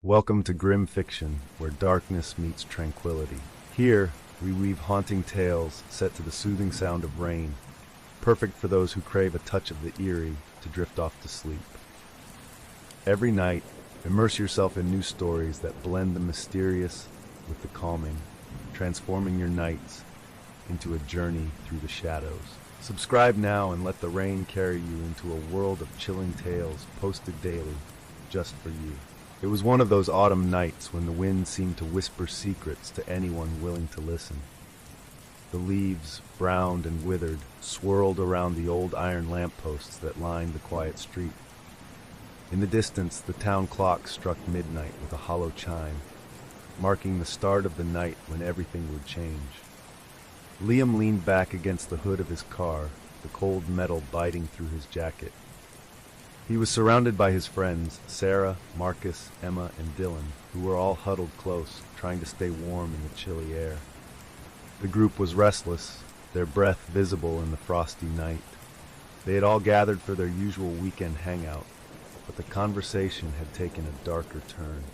Welcome to Grim Fiction, where darkness meets tranquility. Here, we weave haunting tales set to the soothing sound of rain, perfect for those who crave a touch of the eerie to drift off to sleep. Every night, immerse yourself in new stories that blend the mysterious with the calming, transforming your nights into a journey through the shadows. Subscribe now and let the rain carry you into a world of chilling tales posted daily, just for you. It was one of those autumn nights when the wind seemed to whisper secrets to anyone willing to listen. The leaves, browned and withered, swirled around the old iron lampposts that lined the quiet street. In the distance, the town clock struck midnight with a hollow chime, marking the start of the night when everything would change. Liam leaned back against the hood of his car, the cold metal biting through his jacket. He was surrounded by his friends, Sarah, Marcus, Emma, and Dylan, who were all huddled close, trying to stay warm in the chilly air. The group was restless, their breath visible in the frosty night. They had all gathered for their usual weekend hangout, but the conversation had taken a darker turn.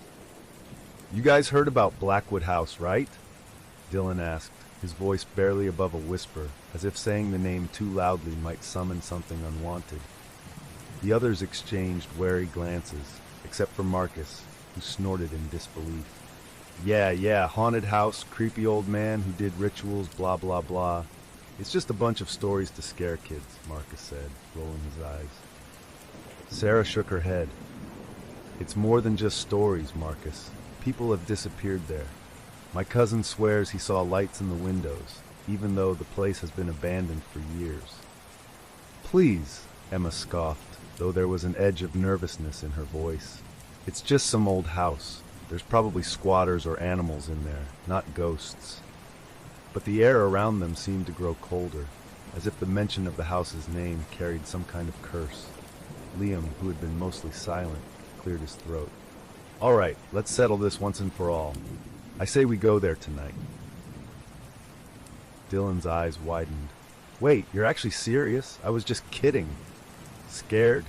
"You guys heard about Blackwood House, right?" Dylan asked, his voice barely above a whisper, as if saying the name too loudly might summon something unwanted. The others exchanged wary glances, except for Marcus, who snorted in disbelief. Yeah, haunted house, creepy old man who did rituals, blah blah blah. It's just a bunch of stories to scare kids," Marcus said, rolling his eyes. Sarah shook her head. "It's more than just stories, Marcus. People have disappeared there. My cousin swears he saw lights in the windows, even though the place has been abandoned for years." "Please," Emma scoffed, though there was an edge of nervousness in her voice. "It's just some old house. There's probably squatters or animals in there, not ghosts." But the air around them seemed to grow colder, as if the mention of the house's name carried some kind of curse. Liam, who had been mostly silent, cleared his throat. "All right, let's settle this once and for all. I say we go there tonight." Dylan's eyes widened. "Wait, you're actually serious? I was just kidding." "Scared?"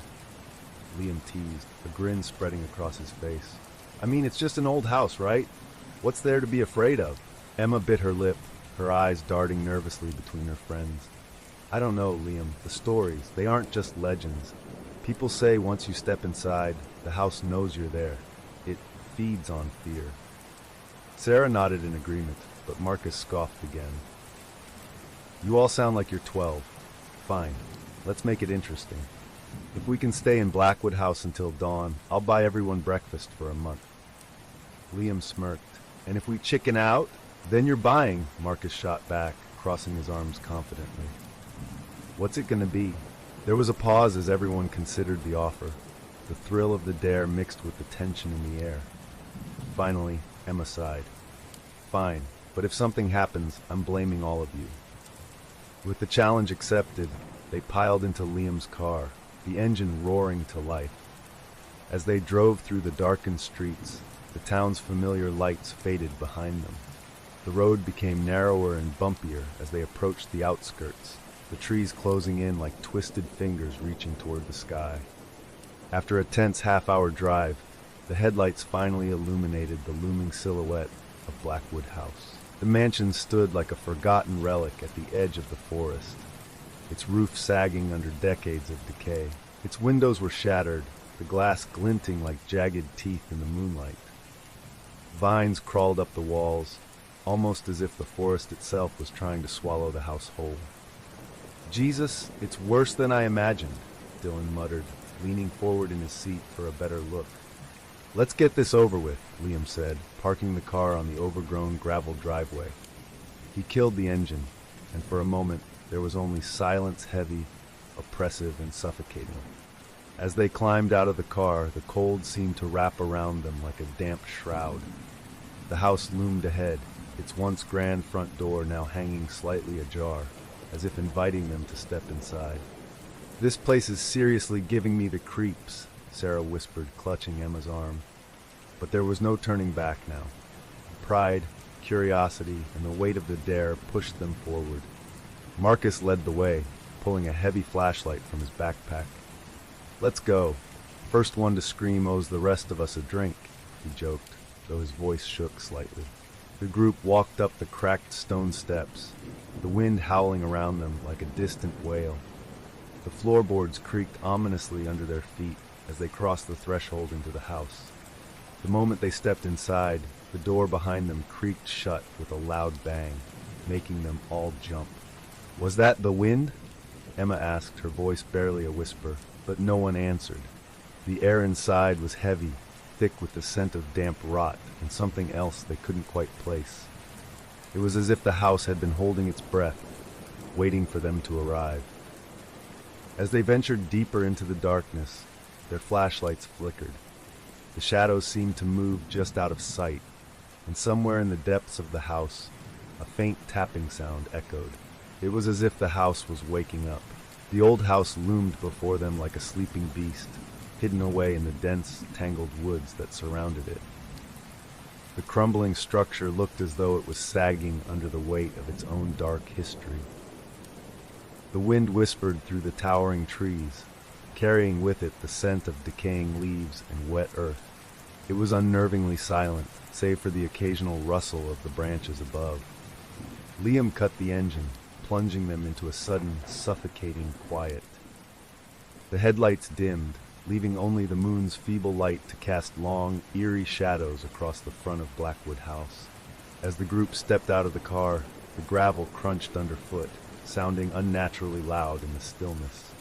Liam teased, a grin spreading across his face. "I mean, it's just an old house, right? What's there to be afraid of?" Emma bit her lip, her eyes darting nervously between her friends. "I don't know, Liam. The stories, they aren't just legends. People say once you step inside, the house knows you're there. It feeds on fear." Sarah nodded in agreement, but Marcus scoffed again. "You all sound like you're 12. Fine, let's make it interesting. If we can stay in Blackwood House until dawn, I'll buy everyone breakfast for a month." Liam smirked. "And if we chicken out, then you're buying," Marcus shot back, crossing his arms confidently. "What's it gonna be?" There was a pause as everyone considered the offer, the thrill of the dare mixed with the tension in the air. Finally, Emma sighed. "Fine, but if something happens, I'm blaming all of you." With the challenge accepted, they piled into Liam's car, the engine roaring to life. As they drove through the darkened streets, the town's familiar lights faded behind them. The road became narrower and bumpier as they approached the outskirts, the trees closing in like twisted fingers reaching toward the sky. After a tense half-hour drive, the headlights finally illuminated the looming silhouette of Blackwood House. The mansion stood like a forgotten relic at the edge of the forest, its roof sagging under decades of decay. Its windows were shattered, the glass glinting like jagged teeth in the moonlight. Vines crawled up the walls, almost as if the forest itself was trying to swallow the house whole. "Jesus, it's worse than I imagined," Dylan muttered, leaning forward in his seat for a better look. "Let's get this over with," Liam said, parking the car on the overgrown gravel driveway. He killed the engine, and for a moment there was only silence, heavy, oppressive, and suffocating. As they climbed out of the car, the cold seemed to wrap around them like a damp shroud. The house loomed ahead, its once grand front door now hanging slightly ajar, as if inviting them to step inside. "This place is seriously giving me the creeps," Sarah whispered, clutching Emma's arm. But there was no turning back now. Pride, curiosity, and the weight of the dare pushed them forward. Marcus led the way, pulling a heavy flashlight from his backpack. "Let's go. First one to scream owes the rest of us a drink." he joked, though his voice shook slightly. The group walked up the cracked stone steps, the wind howling around them like a distant wail. The floorboards creaked ominously under their feet as they crossed the threshold into the house. The moment they stepped inside, the door behind them creaked shut with a loud bang, making them all jump. "Was that the wind?" Emma asked, her voice barely a whisper, but no one answered. The air inside was heavy, thick with the scent of damp rot and something else they couldn't quite place. It was as if the house had been holding its breath, waiting for them to arrive. As they ventured deeper into the darkness, their flashlights flickered. The shadows seemed to move just out of sight, and somewhere in the depths of the house, a faint tapping sound echoed. It was as if the house was waking up. The old house loomed before them like a sleeping beast, hidden away in the dense, tangled woods that surrounded it. The crumbling structure looked as though it was sagging under the weight of its own dark history. The wind whispered through the towering trees, carrying with it the scent of decaying leaves and wet earth. It was unnervingly silent, save for the occasional rustle of the branches above. Liam cut the engine, plunging them into a sudden, suffocating quiet. The headlights dimmed, leaving only the moon's feeble light to cast long, eerie shadows across the front of Blackwood House. As the group stepped out of the car, the gravel crunched underfoot, sounding unnaturally loud in the stillness.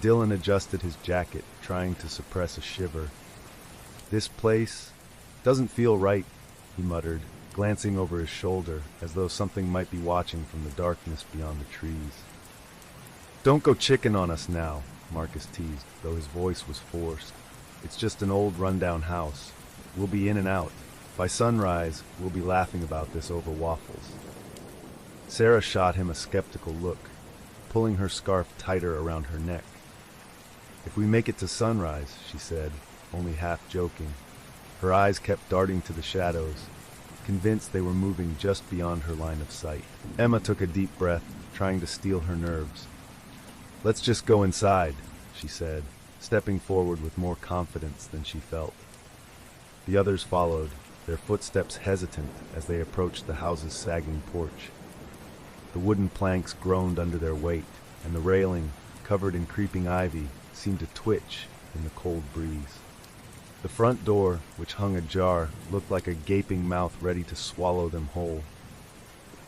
Dylan adjusted his jacket, trying to suppress a shiver. "This place doesn't feel right," he muttered, glancing over his shoulder as though something might be watching from the darkness beyond the trees. "Don't go chicken on us now," Marcus teased, though his voice was forced. "It's just an old rundown house. We'll be in and out. By sunrise, we'll be laughing about this over waffles." Sarah shot him a skeptical look, pulling her scarf tighter around her neck. "If we make it to sunrise," she said, only half joking. Her eyes kept darting to the shadows, convinced they were moving just beyond her line of sight. Emma took a deep breath, trying to steel her nerves. "Let's just go inside," she said, stepping forward with more confidence than she felt. The others followed, their footsteps hesitant as they approached the house's sagging porch. The wooden planks groaned under their weight, and the railing, covered in creeping ivy, seemed to twitch in the cold breeze. The front door, which hung ajar, looked like a gaping mouth ready to swallow them whole.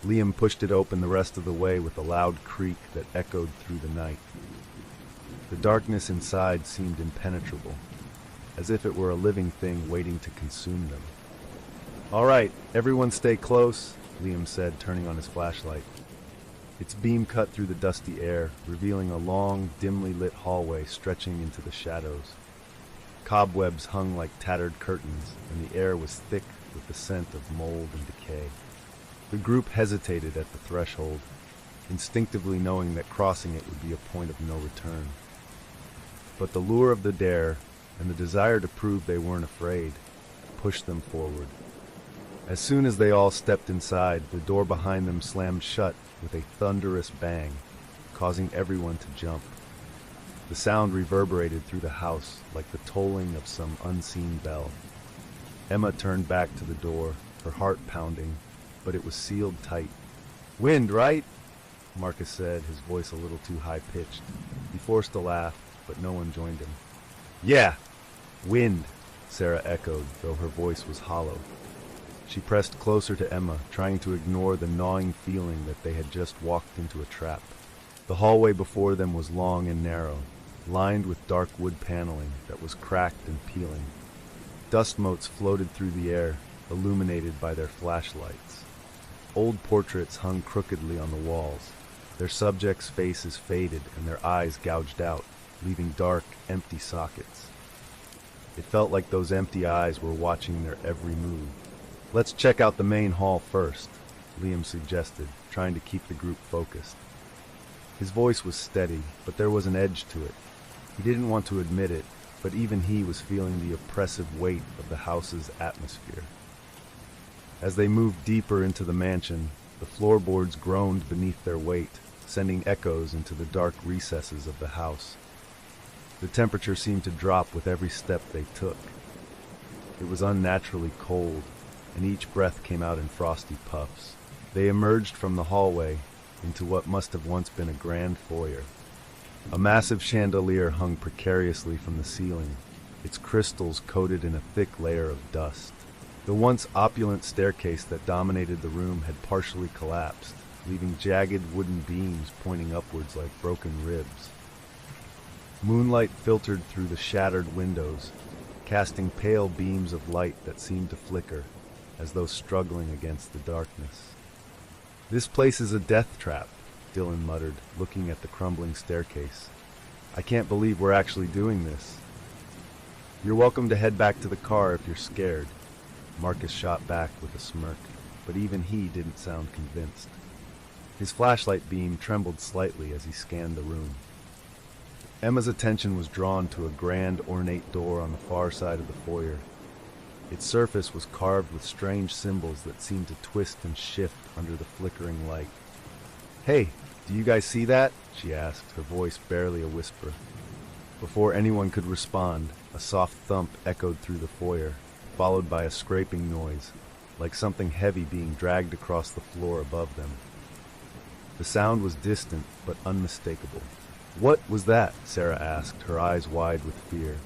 Liam pushed it open the rest of the way with a loud creak that echoed through the night. The darkness inside seemed impenetrable, as if it were a living thing waiting to consume them. "All right, everyone stay close," Liam said, turning on his flashlight. Its beam cut through the dusty air, revealing a long, dimly lit hallway stretching into the shadows. Cobwebs hung like tattered curtains, and the air was thick with the scent of mold and decay. The group hesitated at the threshold, instinctively knowing that crossing it would be a point of no return. But the lure of the dare, and the desire to prove they weren't afraid, pushed them forward. As soon as they all stepped inside, the door behind them slammed shut with a thunderous bang, causing everyone to jump. The sound reverberated through the house like the tolling of some unseen bell. Emma turned back to the door, her heart pounding, but it was sealed tight. "Wind, right?" Marcus said, his voice a little too high-pitched. He forced a laugh, but no one joined him. "Yeah, wind," Sarah echoed, though her voice was hollow. She pressed closer to Emma, trying to ignore the gnawing feeling that they had just walked into a trap. The hallway before them was long and narrow, lined with dark wood paneling that was cracked and peeling. Dust motes floated through the air, illuminated by their flashlights. Old portraits hung crookedly on the walls, their subjects' faces faded and their eyes gouged out, leaving dark, empty sockets. It felt like those empty eyes were watching their every move. "Let's check out the main hall first," Liam suggested, trying to keep the group focused. His voice was steady, but there was an edge to it. He didn't want to admit it, but even he was feeling the oppressive weight of the house's atmosphere. As they moved deeper into the mansion, the floorboards groaned beneath their weight, sending echoes into the dark recesses of the house. The temperature seemed to drop with every step they took. It was unnaturally cold, and each breath came out in frosty puffs. They emerged from the hallway into what must have once been a grand foyer. A massive chandelier hung precariously from the ceiling, its crystals coated in a thick layer of dust. The once opulent staircase that dominated the room had partially collapsed, leaving jagged wooden beams pointing upwards like broken ribs. Moonlight filtered through the shattered windows, casting pale beams of light that seemed to flicker, as though struggling against the darkness. "This place is a death trap," Dylan muttered, looking at the crumbling staircase. "I can't believe we're actually doing this." "You're welcome to head back to the car if you're scared," Marcus shot back with a smirk, but even he didn't sound convinced. His flashlight beam trembled slightly as he scanned the room. Emma's attention was drawn to a grand, ornate door on the far side of the foyer. Its surface was carved with strange symbols that seemed to twist and shift under the flickering light. "Hey, do you guys see that?" she asked, her voice barely a whisper. Before anyone could respond, a soft thump echoed through the foyer, followed by a scraping noise, like something heavy being dragged across the floor above them. The sound was distant, but unmistakable. "What was that?" Sarah asked, her eyes wide with fear.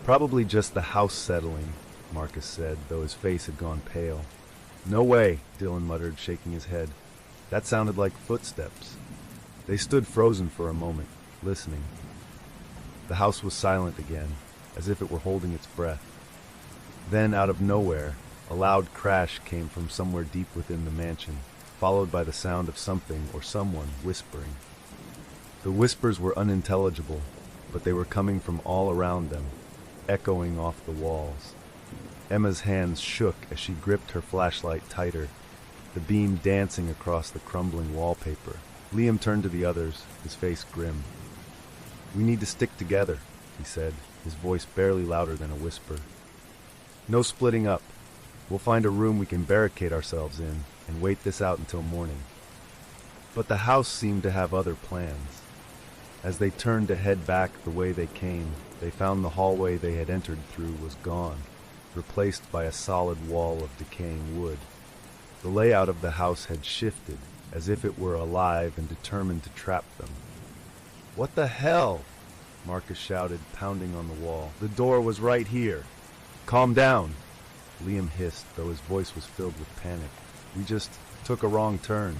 "Probably just the house settling," Marcus said, though his face had gone pale. "No way," Dylan muttered, shaking his head. "That sounded like footsteps." They stood frozen for a moment, listening. The house was silent again, as if it were holding its breath. Then, out of nowhere, a loud crash came from somewhere deep within the mansion, followed by the sound of something or someone whispering. The whispers were unintelligible, but they were coming from all around them, echoing off the walls. Emma's hands shook as she gripped her flashlight tighter, the beam dancing across the crumbling wallpaper. Liam turned to the others, his face grim. "We need to stick together," he said, his voice barely louder than a whisper. "No splitting up. We'll find a room we can barricade ourselves in and wait this out until morning." But the house seemed to have other plans. As they turned to head back the way they came, they found the hallway they had entered through was gone, replaced by a solid wall of decaying wood. The layout of the house had shifted, as if it were alive and determined to trap them. "What the hell?" Marcus shouted, pounding on the wall. "The door was right here." "Calm down," Liam hissed, though his voice was filled with panic. "We just took a wrong turn.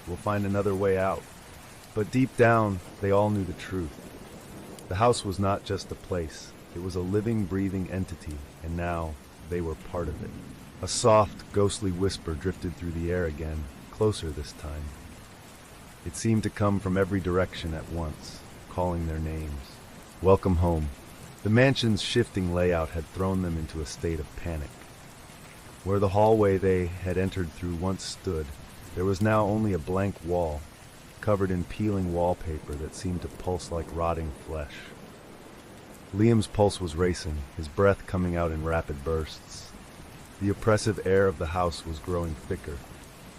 We'll find another way out." But deep down, they all knew the truth. The house was not just a place. It was a living, breathing entity, and now they were part of it. A soft, ghostly whisper drifted through the air again, closer this time. It seemed to come from every direction at once, calling their names. Welcome home. The mansion's shifting layout had thrown them into a state of panic. Where the hallway they had entered through once stood, there was now only a blank wall, covered in peeling wallpaper that seemed to pulse like rotting flesh. Liam's pulse was racing, his breath coming out in rapid bursts. The oppressive air of the house was growing thicker,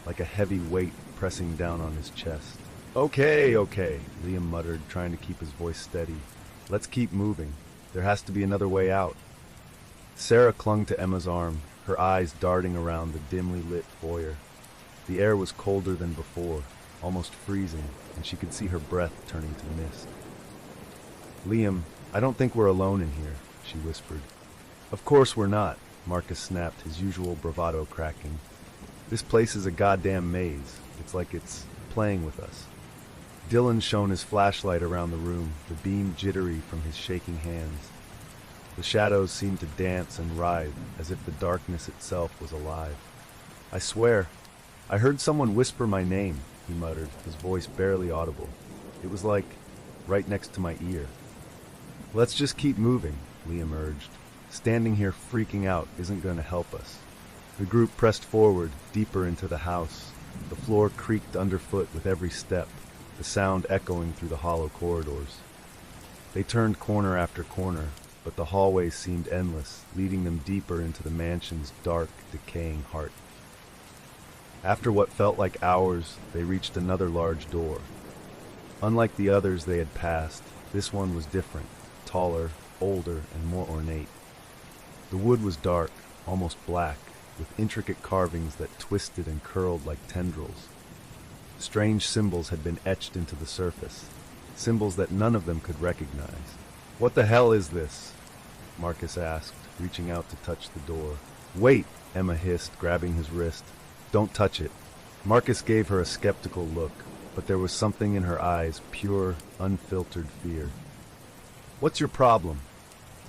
like a heavy weight pressing down on his chest. Okay, Liam muttered, trying to keep his voice steady. "Let's keep moving. There has to be another way out." Sarah clung to Emma's arm, her eyes darting around the dimly lit foyer. The air was colder than before, almost freezing, and she could see her breath turning to mist. "Liam, I don't think we're alone in here," she whispered. "Of course we're not," Marcus snapped, his usual bravado cracking. "This place is a goddamn maze. It's like it's playing with us." Dylan shone his flashlight around the room, the beam jittery from his shaking hands. The shadows seemed to dance and writhe, as if the darkness itself was alive. "I swear, I heard someone whisper my name," he muttered, his voice barely audible. It was like right next to my ear. "Let's just keep moving," Liam urged. "Standing here freaking out isn't going to help us." The group pressed forward, deeper into the house. The floor creaked underfoot with every step, the sound echoing through the hollow corridors. They turned corner after corner, but the hallways seemed endless, leading them deeper into the mansion's dark, decaying heart. After what felt like hours, they reached another large door. Unlike the others they had passed, this one was different, taller, older, and more ornate. The wood was dark, almost black, with intricate carvings that twisted and curled like tendrils. Strange symbols had been etched into the surface, symbols that none of them could recognize. "What the hell is this?" Marcus asked, reaching out to touch the door. "Wait," Emma hissed, grabbing his wrist. "Don't touch it." Marcus gave her a skeptical look, but there was something in her eyes, pure, unfiltered fear. "What's your problem?"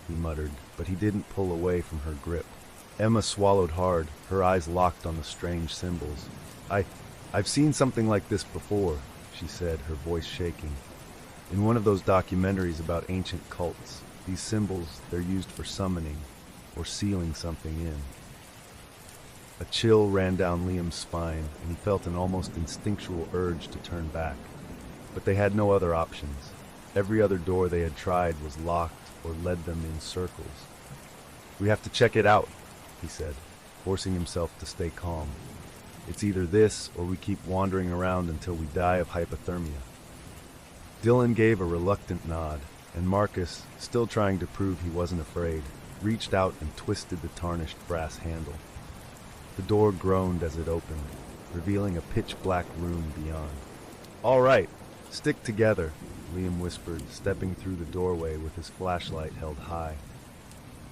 he muttered, but he didn't pull away from her grip. Emma swallowed hard, her eyes locked on the strange symbols. I've seen something like this before," she said, her voice shaking. "In one of those documentaries about ancient cults. These symbols, they're used for summoning or sealing something in." A chill ran down Liam's spine, and he felt an almost instinctual urge to turn back. But they had no other options. Every other door they had tried was locked or led them in circles. "We have to check it out," he said, forcing himself to stay calm. "It's either this or we keep wandering around until we die of hypothermia." Dylan gave a reluctant nod, and Marcus, still trying to prove he wasn't afraid, reached out and twisted the tarnished brass handle. The door groaned as it opened, revealing a pitch-black room beyond. "All right, stick together," Liam whispered, stepping through the doorway with his flashlight held high.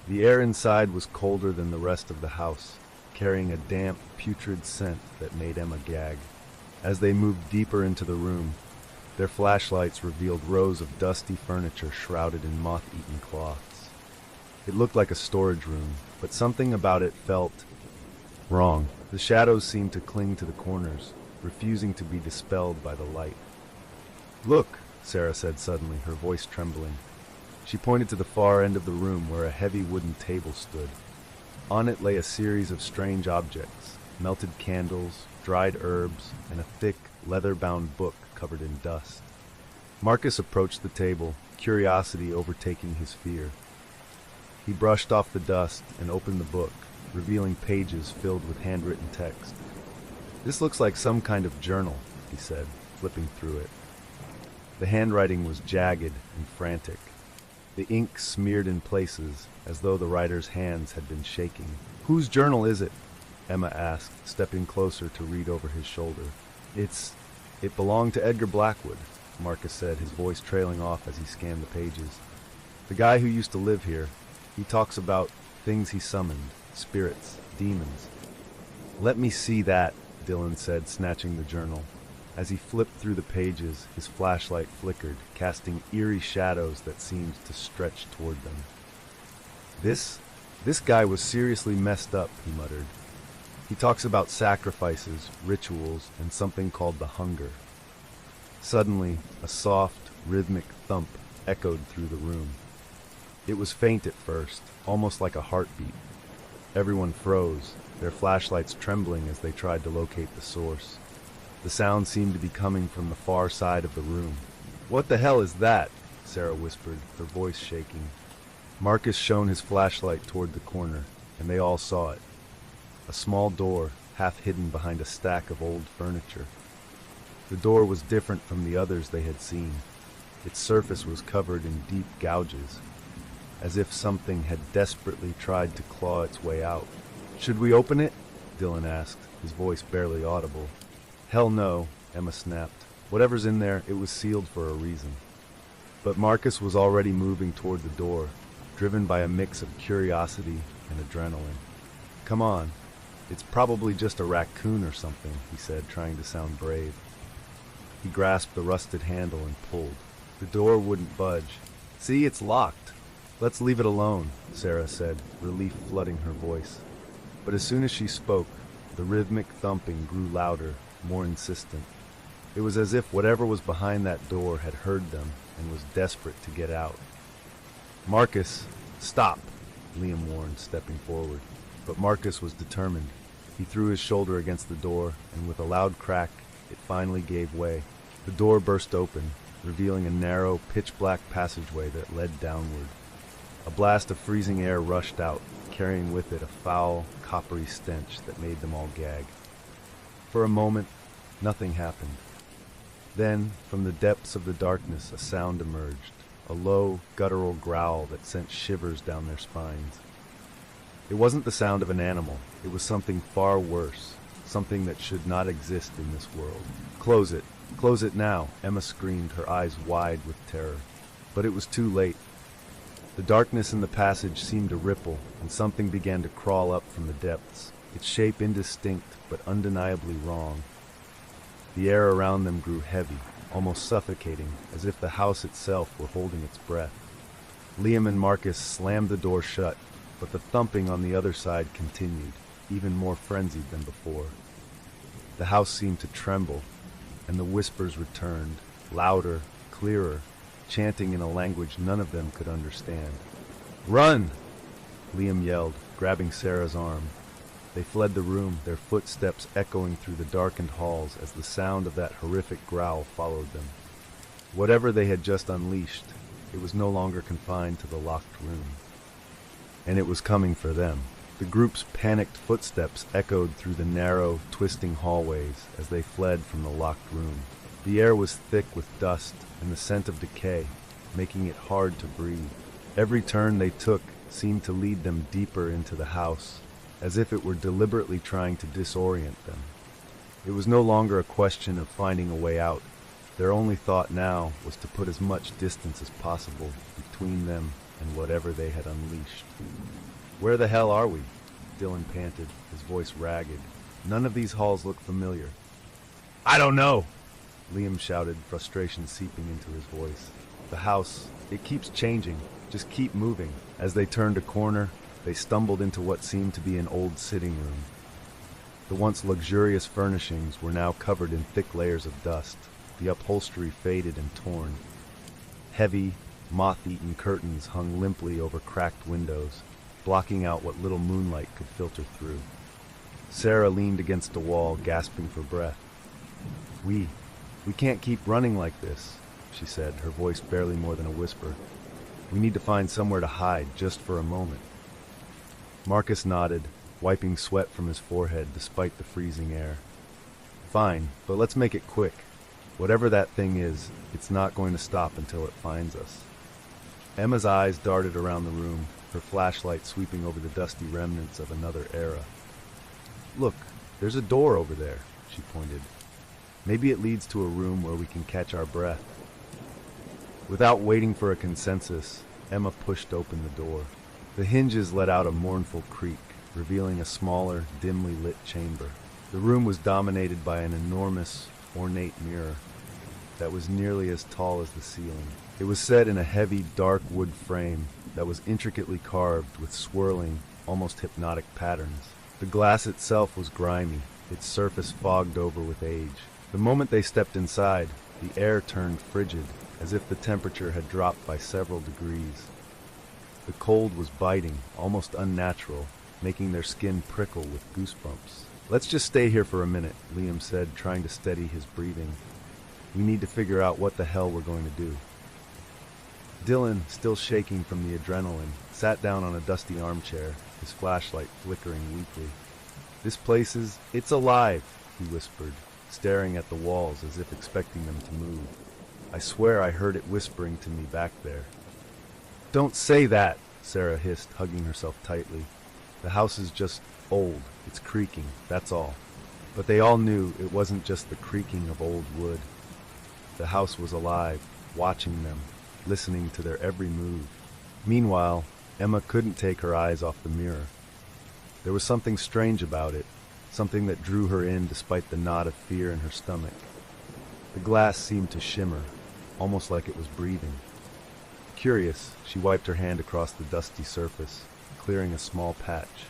The air inside was colder than the rest of the house, carrying a damp, putrid scent that made Emma gag. As they moved deeper into the room, their flashlights revealed rows of dusty furniture shrouded in moth-eaten cloths. It looked like a storage room, but something about it felt wrong. The shadows seemed to cling to the corners, refusing to be dispelled by the light. "Look," Sarah said suddenly, her voice trembling. She pointed to the far end of the room where a heavy wooden table stood. On it lay a series of strange objects, melted candles, dried herbs, and a thick, leather-bound book covered in dust. Marcus approached the table, curiosity overtaking his fear. He brushed off the dust and opened the book, revealing pages filled with handwritten text. "This looks like some kind of journal," he said, flipping through it. The handwriting was jagged and frantic. The ink smeared in places, as though the writer's hands had been shaking. "Whose journal is it?" Emma asked, stepping closer to read over his shoulder. It belonged to Edgar Blackwood," Marcus said, his voice trailing off as he scanned the pages. "The guy who used to live here. He talks about things he summoned, spirits, demons." "Let me see that," Dylan said, snatching the journal. As he flipped through the pages, his flashlight flickered, casting eerie shadows that seemed to stretch toward them. This guy was seriously messed up," he muttered. "He talks about sacrifices, rituals, and something called the hunger." Suddenly, a soft, rhythmic thump echoed through the room. It was faint at first, almost like a heartbeat. Everyone froze, their flashlights trembling as they tried to locate the source. The sound seemed to be coming from the far side of the room. "What the hell is that?" Sarah whispered, her voice shaking. Marcus shone his flashlight toward the corner, and they all saw it. A small door, half hidden behind a stack of old furniture. The door was different from the others they had seen. Its surface was covered in deep gouges, as if something had desperately tried to claw its way out. "Should we open it?" Dylan asked, his voice barely audible. "Hell no," Emma snapped. "Whatever's in there, it was sealed for a reason." But Marcus was already moving toward the door, driven by a mix of curiosity and adrenaline. "Come on. It's probably just a raccoon or something," he said, trying to sound brave. He grasped the rusted handle and pulled. The door wouldn't budge. "See, it's locked. Let's leave it alone," Sarah said, relief flooding her voice. But as soon as she spoke, the rhythmic thumping grew louder, more insistent. It was as if whatever was behind that door had heard them and was desperate to get out. "Marcus, stop," Liam warned, stepping forward. But Marcus was determined. He threw his shoulder against the door, and with a loud crack, it finally gave way. The door burst open, revealing a narrow, pitch-black passageway that led downward. A blast of freezing air rushed out, carrying with it a foul, coppery stench that made them all gag. For a moment, nothing happened. Then, from the depths of the darkness, a sound emerged, a low, guttural growl that sent shivers down their spines. It wasn't the sound of an animal. It was something far worse, something that should not exist in this world. Close it. Close it now, Emma screamed, her eyes wide with terror. But it was too late. The darkness in the passage seemed to ripple, and something began to crawl up from the depths, its shape indistinct but undeniably wrong. The air around them grew heavy, almost suffocating, as if the house itself were holding its breath. Liam and Marcus slammed the door shut, but the thumping on the other side continued, even more frenzied than before. The house seemed to tremble, and the whispers returned, louder, clearer, chanting in a language none of them could understand. "Run!" Liam yelled, grabbing Sarah's arm. They fled the room, their footsteps echoing through the darkened halls as the sound of that horrific growl followed them. Whatever they had just unleashed, it was no longer confined to the locked room. And it was coming for them. The group's panicked footsteps echoed through the narrow, twisting hallways as they fled from the locked room. The air was thick with dust and the scent of decay, making it hard to breathe. Every turn they took seemed to lead them deeper into the house, as if it were deliberately trying to disorient them. It was no longer a question of finding a way out. Their only thought now was to put as much distance as possible between them and whatever they had unleashed. "Where the hell are we?" Dylan panted, his voice ragged. "None of these halls look familiar." "I don't know!" Liam shouted, frustration seeping into his voice. "The house, it keeps changing. Just keep moving." As they turned a corner, they stumbled into what seemed to be an old sitting room. The once luxurious furnishings were now covered in thick layers of dust, the upholstery faded and torn. Heavy, moth-eaten curtains hung limply over cracked windows, blocking out what little moonlight could filter through. Sarah leaned against a wall, gasping for breath. We can't keep running like this," she said, her voice barely more than a whisper. "We need to find somewhere to hide, just for a moment." Marcus nodded, wiping sweat from his forehead despite the freezing air. "Fine, but let's make it quick. Whatever that thing is, it's not going to stop until it finds us." Emma's eyes darted around the room, her flashlight sweeping over the dusty remnants of another era. "Look, there's a door over there," she pointed. "Maybe it leads to a room where we can catch our breath." Without waiting for a consensus, Emma pushed open the door. The hinges let out a mournful creak, revealing a smaller, dimly lit chamber. The room was dominated by an enormous, ornate mirror that was nearly as tall as the ceiling. It was set in a heavy, dark wood frame that was intricately carved with swirling, almost hypnotic patterns. The glass itself was grimy, its surface fogged over with age. The moment they stepped inside, the air turned frigid, as if the temperature had dropped by several degrees. The cold was biting, almost unnatural, making their skin prickle with goosebumps. "Let's just stay here for a minute," Liam said, trying to steady his breathing. "We need to figure out what the hell we're going to do." Dylan, still shaking from the adrenaline, sat down on a dusty armchair, his flashlight flickering weakly. "This place it's alive," he whispered, staring at the walls as if expecting them to move. "I swear I heard it whispering to me back there." "Don't say that," Sarah hissed, hugging herself tightly. "The house is just old. It's creaking, that's all." But they all knew it wasn't just the creaking of old wood. The house was alive, watching them, listening to their every move. Meanwhile, Emma couldn't take her eyes off the mirror. There was something strange about it, something that drew her in despite the knot of fear in her stomach. The glass seemed to shimmer, almost like it was breathing. Curious, she wiped her hand across the dusty surface, clearing a small patch.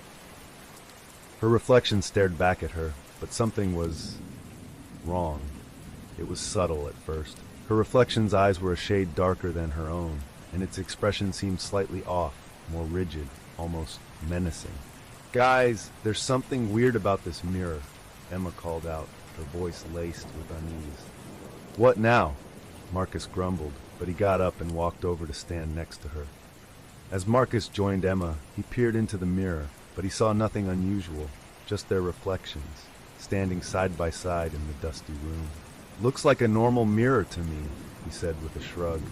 Her reflection stared back at her, but something was wrong. It was subtle at first. Her reflection's eyes were a shade darker than her own, and its expression seemed slightly off, more rigid, almost menacing. "Guys, there's something weird about this mirror," Emma called out, her voice laced with unease. "What now?" Marcus grumbled, but he got up and walked over to stand next to her. As Marcus joined Emma, he peered into the mirror, but he saw nothing unusual, just their reflections, standing side by side in the dusty room. "Looks like a normal mirror to me," he said with a shrug.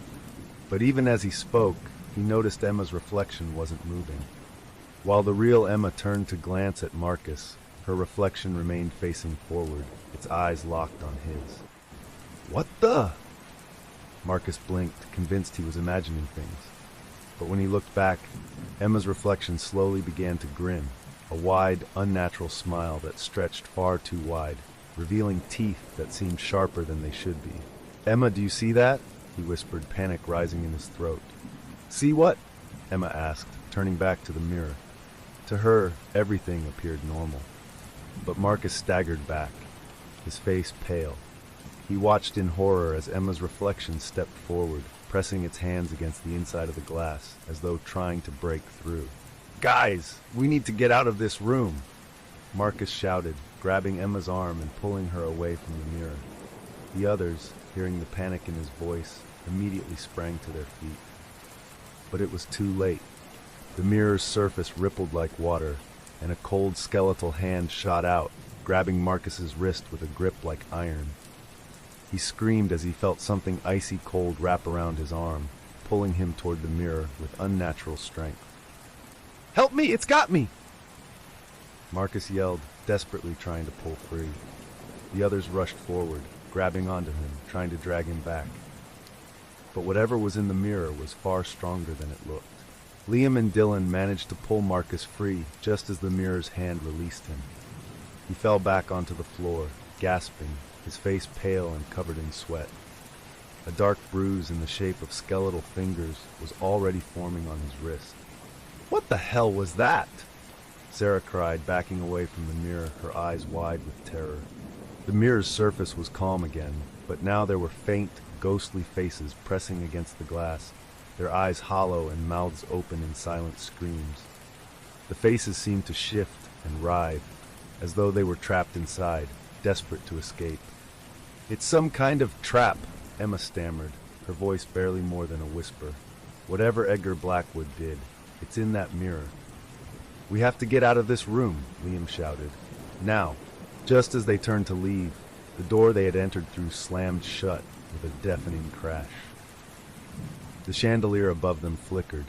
But even as he spoke, he noticed Emma's reflection wasn't moving. While the real Emma turned to glance at Marcus, her reflection remained facing forward, its eyes locked on his. What the? Marcus blinked, convinced he was imagining things. But when he looked back, Emma's reflection slowly began to grin, a wide, unnatural smile that stretched far too wide, revealing teeth that seemed sharper than they should be. Emma, do you see that? He whispered, panic rising in his throat. See what? Emma asked, turning back to the mirror. To her, everything appeared normal. But Marcus staggered back, his face pale. He watched in horror as Emma's reflection stepped forward, pressing its hands against the inside of the glass, as though trying to break through. Guys, we need to get out of this room! Marcus shouted, grabbing Emma's arm and pulling her away from the mirror. The others, hearing the panic in his voice, immediately sprang to their feet. But it was too late. The mirror's surface rippled like water, and a cold skeletal hand shot out, grabbing Marcus's wrist with a grip like iron. He screamed as he felt something icy cold wrap around his arm, pulling him toward the mirror with unnatural strength. Help me! It's got me! Marcus yelled, desperately trying to pull free. The others rushed forward, grabbing onto him, trying to drag him back. But whatever was in the mirror was far stronger than it looked. Liam and Dylan managed to pull Marcus free just as the mirror's hand released him. He fell back onto the floor, gasping, his face pale and covered in sweat. A dark bruise in the shape of skeletal fingers was already forming on his wrist. What the hell was that? Sarah cried, backing away from the mirror, her eyes wide with terror. The mirror's surface was calm again, but now there were faint, ghostly faces pressing against the glass, their eyes hollow and mouths open in silent screams. The faces seemed to shift and writhe, as though they were trapped inside, desperate to escape. It's some kind of trap, Emma stammered, her voice barely more than a whisper. Whatever Edgar Blackwood did, it's in that mirror. We have to get out of this room, Liam shouted. Now. Just as they turned to leave, the door they had entered through slammed shut with a deafening crash. The chandelier above them flickered,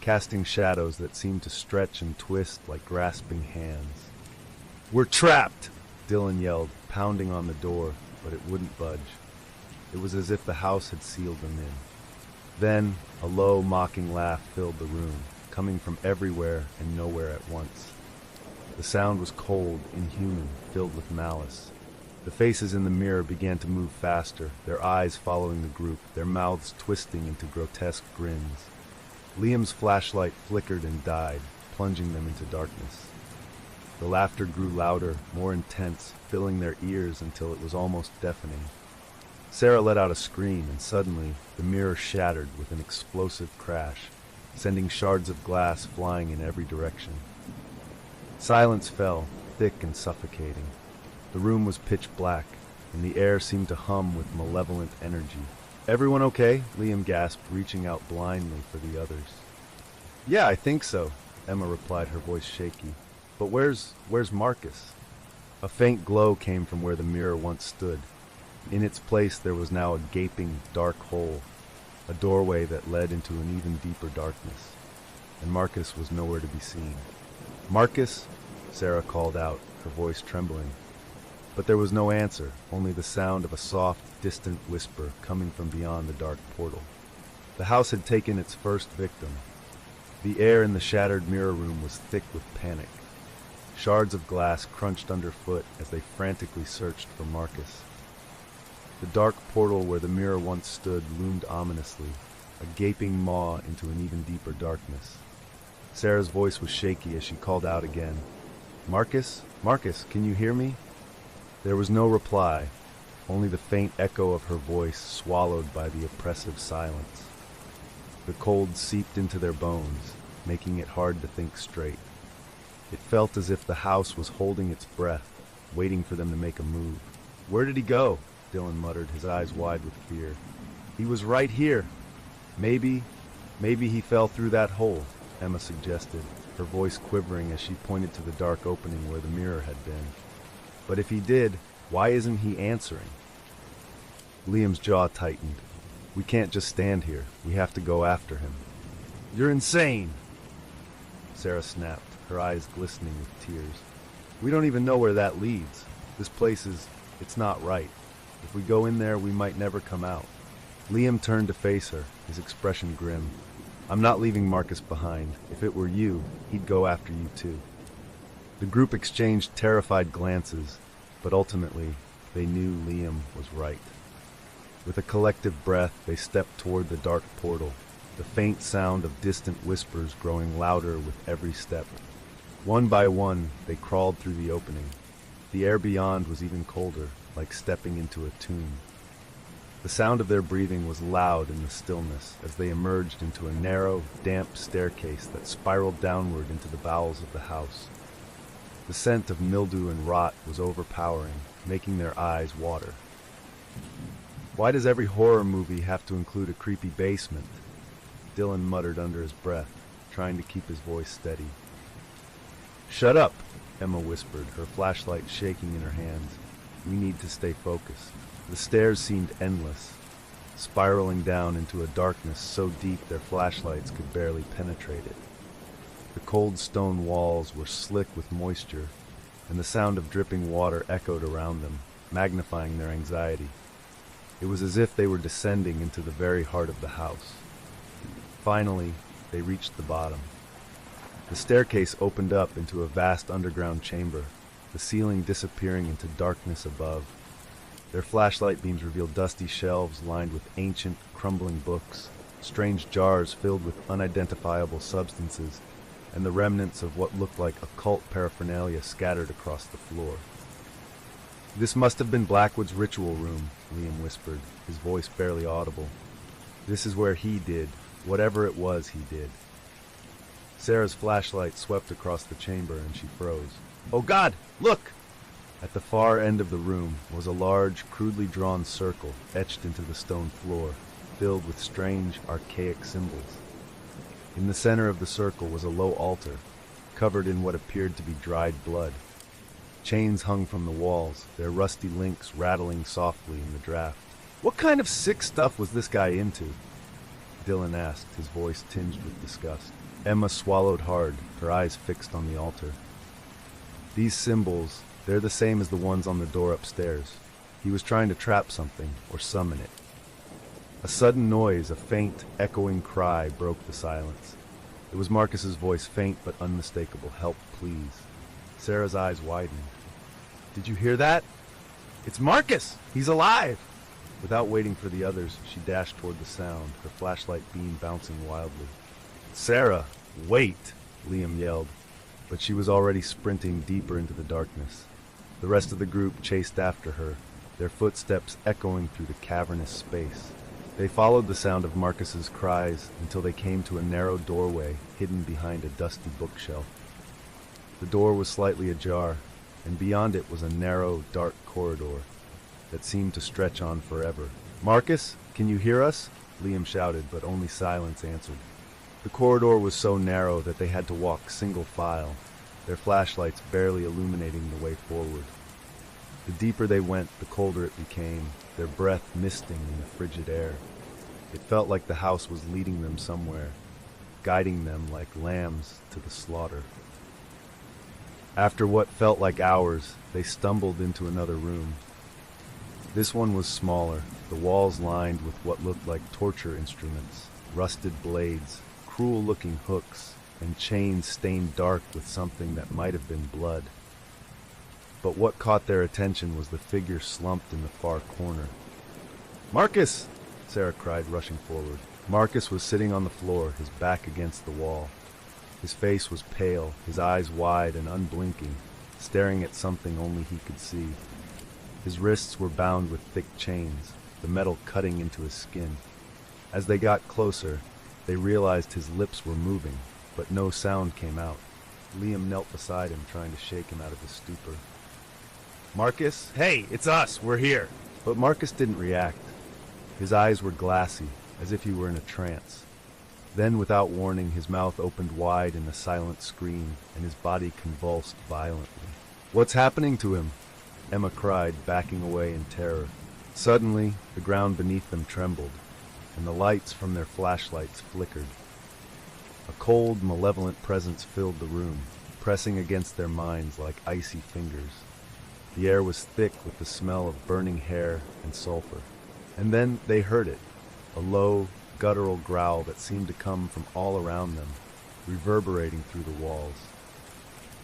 casting shadows that seemed to stretch and twist like grasping hands. We're trapped! Dylan yelled, pounding on the door, but it wouldn't budge. It was as if the house had sealed them in. Then, a low, mocking laugh filled the room, coming from everywhere and nowhere at once. The sound was cold, inhuman, filled with malice. The faces in the mirror began to move faster, their eyes following the group, their mouths twisting into grotesque grins. Liam's flashlight flickered and died, plunging them into darkness. The laughter grew louder, more intense, filling their ears until it was almost deafening. Sarah let out a scream, and suddenly the mirror shattered with an explosive crash, sending shards of glass flying in every direction. Silence fell, thick and suffocating. The room was pitch black, and the air seemed to hum with malevolent energy. Everyone okay? Liam gasped, reaching out blindly for the others. Yeah, I think so, Emma replied, her voice shaky. But where's Marcus? A faint glow came from where the mirror once stood. In its place there was now a gaping, dark hole, a doorway that led into an even deeper darkness. And Marcus was nowhere to be seen. Marcus? Sarah called out, her voice trembling. But there was no answer, only the sound of a soft, distant whisper coming from beyond the dark portal. The house had taken its first victim. The air in the shattered mirror room was thick with panic. Shards of glass crunched underfoot as they frantically searched for Marcus. The dark portal where the mirror once stood loomed ominously, a gaping maw into an even deeper darkness. Sarah's voice was shaky as she called out again. Marcus? Marcus, can you hear me? There was no reply, only the faint echo of her voice swallowed by the oppressive silence. The cold seeped into their bones, making it hard to think straight. It felt as if the house was holding its breath, waiting for them to make a move. Where did he go? Dylan muttered, his eyes wide with fear. He was right here. Maybe he fell through that hole, Emma suggested, her voice quivering as she pointed to the dark opening where the mirror had been. But if he did, why isn't he answering? Liam's jaw tightened. We can't just stand here. We have to go after him. You're insane! Sarah snapped, her eyes glistening with tears. "We don't even know where that leads. This place it's not right. If we go in there, we might never come out." Liam turned to face her, his expression grim. "I'm not leaving Marcus behind. If it were you, he'd go after you too." The group exchanged terrified glances, but ultimately, they knew Liam was right. With a collective breath, they stepped toward the dark portal, the faint sound of distant whispers growing louder with every step. One by one, they crawled through the opening. The air beyond was even colder, like stepping into a tomb. The sound of their breathing was loud in the stillness as they emerged into a narrow, damp staircase that spiraled downward into the bowels of the house. The scent of mildew and rot was overpowering, making their eyes water. "Why does every horror movie have to include a creepy basement?" Dylan muttered under his breath, trying to keep his voice steady. "Shut up," Emma whispered, her flashlight shaking in her hands. "We need to stay focused." The stairs seemed endless, spiraling down into a darkness so deep their flashlights could barely penetrate it. The cold stone walls were slick with moisture, and the sound of dripping water echoed around them, magnifying their anxiety. It was as if they were descending into the very heart of the house. Finally, they reached the bottom. The staircase opened up into a vast underground chamber, the ceiling disappearing into darkness above. Their flashlight beams revealed dusty shelves lined with ancient, crumbling books, strange jars filled with unidentifiable substances, and the remnants of what looked like occult paraphernalia scattered across the floor. "This must have been Blackwood's ritual room," Liam whispered, his voice barely audible. "This is where he did, whatever it was he did." Sarah's flashlight swept across the chamber and she froze. "Oh God, look!" At the far end of the room was a large, crudely drawn circle etched into the stone floor, filled with strange, archaic symbols. In the center of the circle was a low altar, covered in what appeared to be dried blood. Chains hung from the walls, their rusty links rattling softly in the draft. "What kind of sick stuff was this guy into?" Dylan asked, his voice tinged with disgust. Emma swallowed hard, her eyes fixed on the altar. "These symbols, they're the same as the ones on the door upstairs. He was trying to trap something, or summon it." A sudden noise, a faint, echoing cry, broke the silence. It was Marcus's voice, faint but unmistakable. "Help, please." Sarah's eyes widened. "Did you hear that? It's Marcus! He's alive!" Without waiting for the others, she dashed toward the sound, her flashlight beam bouncing wildly. "Sarah, wait!" Liam yelled, but she was already sprinting deeper into the darkness. The rest of the group chased after her, their footsteps echoing through the cavernous space. They followed the sound of Marcus's cries until they came to a narrow doorway hidden behind a dusty bookshelf. The door was slightly ajar, and beyond it was a narrow, dark corridor that seemed to stretch on forever. "Marcus, can you hear us?" Liam shouted, but only silence answered. The corridor was so narrow that they had to walk single file, their flashlights barely illuminating the way forward. The deeper they went, the colder it became, their breath misting in the frigid air. It felt like the house was leading them somewhere, guiding them like lambs to the slaughter. After what felt like hours, they stumbled into another room. This one was smaller, the walls lined with what looked like torture instruments, rusted blades, cruel-looking hooks, and chains stained dark with something that might have been blood. But what caught their attention was the figure slumped in the far corner. "Marcus!" Sarah cried, rushing forward. Marcus was sitting on the floor, his back against the wall. His face was pale, his eyes wide and unblinking, staring at something only he could see. His wrists were bound with thick chains, the metal cutting into his skin. As they got closer, they realized his lips were moving, but no sound came out. Liam knelt beside him, trying to shake him out of his stupor. "Marcus, hey, it's us, we're here!" But Marcus didn't react. His eyes were glassy, as if he were in a trance. Then, without warning, his mouth opened wide in a silent scream, and his body convulsed violently. "What's happening to him?" Emma cried, backing away in terror. Suddenly, the ground beneath them trembled, and the lights from their flashlights flickered. A cold, malevolent presence filled the room, pressing against their minds like icy fingers. The air was thick with the smell of burning hair and sulfur. And then they heard it, a low, guttural growl that seemed to come from all around them, reverberating through the walls.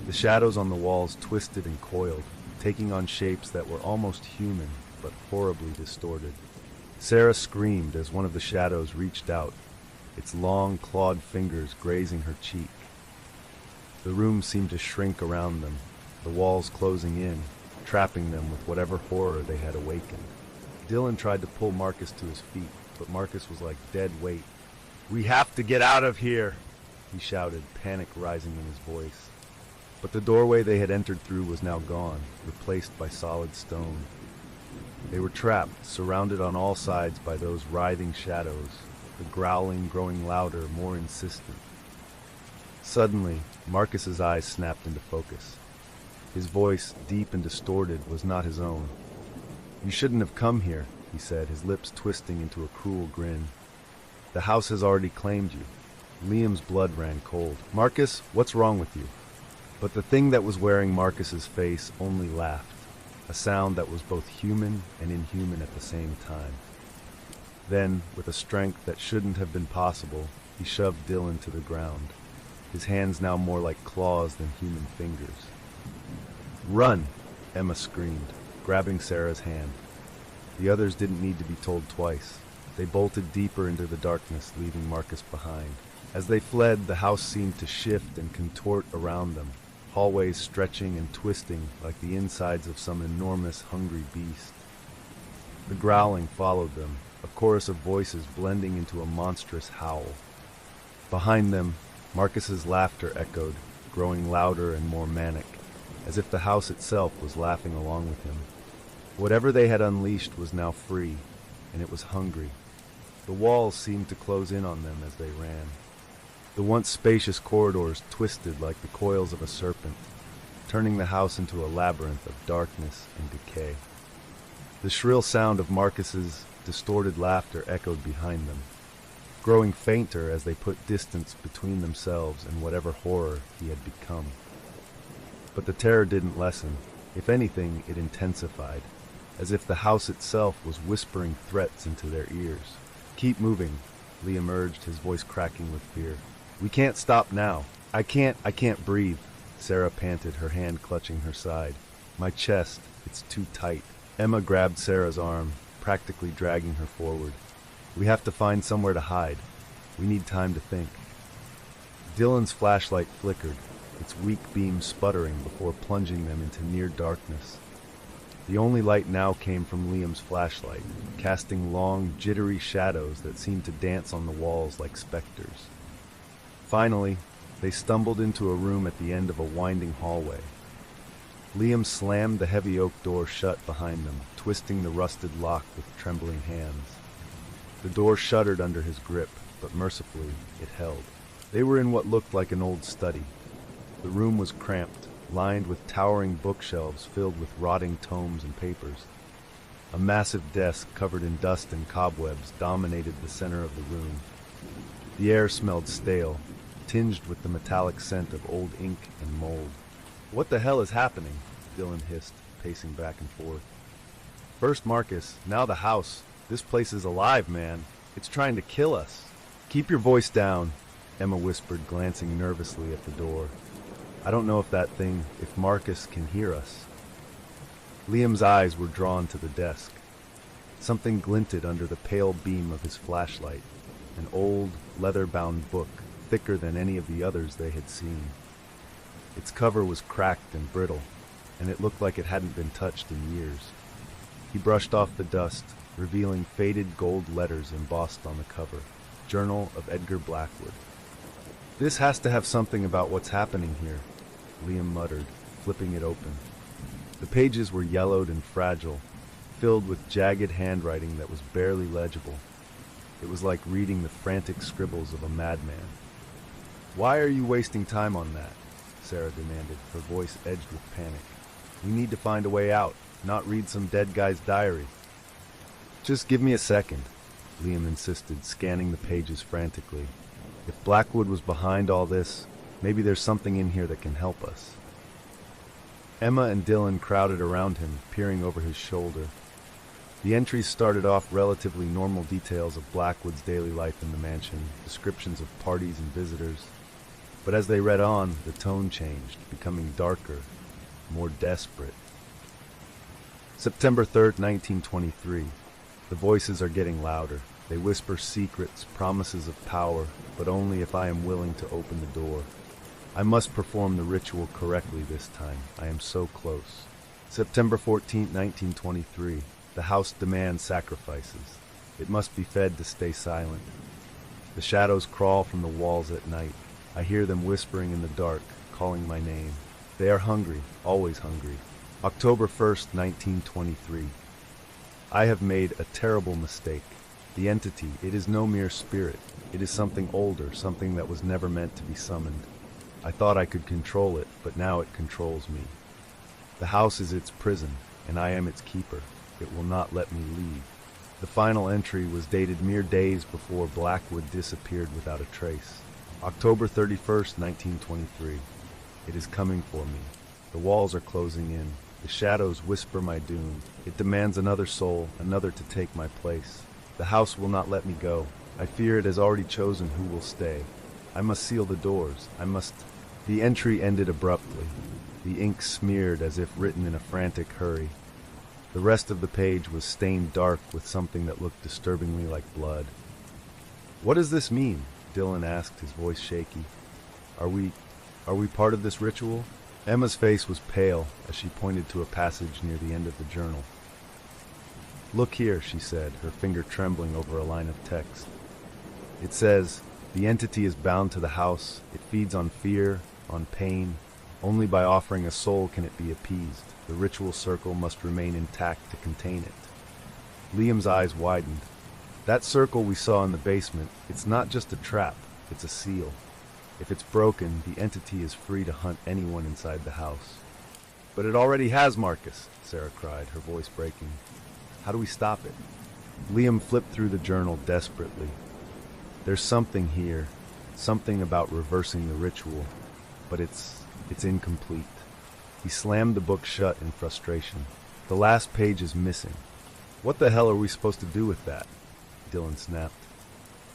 The shadows on the walls twisted and coiled, taking on shapes that were almost human, but horribly distorted. Sarah screamed as one of the shadows reached out, its long, clawed fingers grazing her cheek. The room seemed to shrink around them, the walls closing in, trapping them with whatever horror they had awakened. Dylan tried to pull Marcus to his feet, but Marcus was like dead weight. "We have to get out of here!" he shouted, panic rising in his voice. But the doorway they had entered through was now gone, replaced by solid stone. They were trapped, surrounded on all sides by those writhing shadows, the growling growing louder, more insistent. Suddenly, Marcus's eyes snapped into focus. His voice, deep and distorted, was not his own. "You shouldn't have come here," he said, his lips twisting into a cruel grin. "The house has already claimed you." Liam's blood ran cold. "Marcus, what's wrong with you?" But the thing that was wearing Marcus's face only laughed, a sound that was both human and inhuman at the same time. Then, with a strength that shouldn't have been possible, he shoved Dylan to the ground, his hands now more like claws than human fingers. "Run!" Emma screamed, grabbing Sarah's hand. The others didn't need to be told twice. They bolted deeper into the darkness, leaving Marcus behind. As they fled, the house seemed to shift and contort around them, hallways stretching and twisting like the insides of some enormous, hungry beast. The growling followed them, a chorus of voices blending into a monstrous howl. Behind them, Marcus's laughter echoed, growing louder and more manic, as if the house itself was laughing along with him. Whatever they had unleashed was now free, and it was hungry. The walls seemed to close in on them as they ran. The once spacious corridors twisted like the coils of a serpent, turning the house into a labyrinth of darkness and decay. The shrill sound of Marcus's distorted laughter echoed behind them, growing fainter as they put distance between themselves and whatever horror he had become. But the terror didn't lessen. If anything, it intensified, as if the house itself was whispering threats into their ears. "Keep moving," Liam urged, his voice cracking with fear. "We can't stop now. I can't breathe," Sarah panted, her hand clutching her side. "My chest, it's too tight." Emma grabbed Sarah's arm, practically dragging her forward. "We have to find somewhere to hide. We need time to think." Dylan's flashlight flickered, its weak beam sputtering before plunging them into near darkness. The only light now came from Liam's flashlight, casting long, jittery shadows that seemed to dance on the walls like specters. Finally, they stumbled into a room at the end of a winding hallway. Liam slammed the heavy oak door shut behind them, twisting the rusted lock with trembling hands. The door shuddered under his grip, but mercifully it held. They were in what looked like an old study. The room was cramped, lined with towering bookshelves filled with rotting tomes and papers. A massive desk covered in dust and cobwebs dominated the center of the room. The air smelled stale, tinged with the metallic scent of old ink and mold. "What the hell is happening?" Dylan hissed, pacing back and forth. "First Marcus, now the house. This place is alive, man. It's trying to kill us." "Keep your voice down," Emma whispered, glancing nervously at the door. "I don't know if Marcus can hear us." Liam's eyes were drawn to the desk. Something glinted under the pale beam of his flashlight, an old, leather-bound book, thicker than any of the others they had seen. Its cover was cracked and brittle, and it looked like it hadn't been touched in years. He brushed off the dust, revealing faded gold letters embossed on the cover, Journal of Edgar Blackwood. "This has to have something about what's happening here," Liam muttered, flipping it open. The pages were yellowed and fragile, filled with jagged handwriting that was barely legible. It was like reading the frantic scribbles of a madman. "Why are you wasting time on that?" Sarah demanded, her voice edged with panic. "We need to find a way out, not read some dead guy's diary." "Just give me a second," Liam insisted, scanning the pages frantically. If Blackwood was behind all this, maybe there's something in here that can help us. Emma and Dylan crowded around him, peering over his shoulder. The entries started off relatively normal details of Blackwood's daily life in the mansion, descriptions of parties and visitors. But as they read on, the tone changed, becoming darker, more desperate. September 3rd, 1923. The voices are getting louder. They whisper secrets, promises of power, but only if I am willing to open the door. I must perform the ritual correctly this time. I am so close. September 14th, 1923. The house demands sacrifices. It must be fed to stay silent. The shadows crawl from the walls at night. I hear them whispering in the dark, calling my name. They are hungry, always hungry. October 1st, 1923. I have made a terrible mistake. The entity, it is no mere spirit. It is something older, something that was never meant to be summoned. I thought I could control it, but now it controls me. The house is its prison, and I am its keeper. It will not let me leave. The final entry was dated mere days before Blackwood disappeared without a trace. October 31st, 1923. It is coming for me. The walls are closing in. The shadows whisper my doom. It demands another soul, another to take my place. The house will not let me go. I fear it has already chosen who will stay. I must seal the doors. I must... The entry ended abruptly. The ink smeared as if written in a frantic hurry. The rest of the page was stained dark with something that looked disturbingly like blood. "What does this mean?" Dylan asked, his voice shaky. Are we part of this ritual?" Emma's face was pale as she pointed to a passage near the end of the journal. "Look here," she said, her finger trembling over a line of text. It says, "The entity is bound to the house. It feeds on fear, on pain. Only by offering a soul can it be appeased. The ritual circle must remain intact to contain it." Liam's eyes widened. "That circle we saw in the basement, it's not just a trap, it's a seal. If it's broken, the entity is free to hunt anyone inside the house." "But it already has, Marcus," Sarah cried, her voice breaking. "How do we stop it?" Liam flipped through the journal desperately. "There's something here, something about reversing the ritual, but it's incomplete." He slammed the book shut in frustration. "The last page is missing." "What the hell are we supposed to do with that?" Dylan snapped.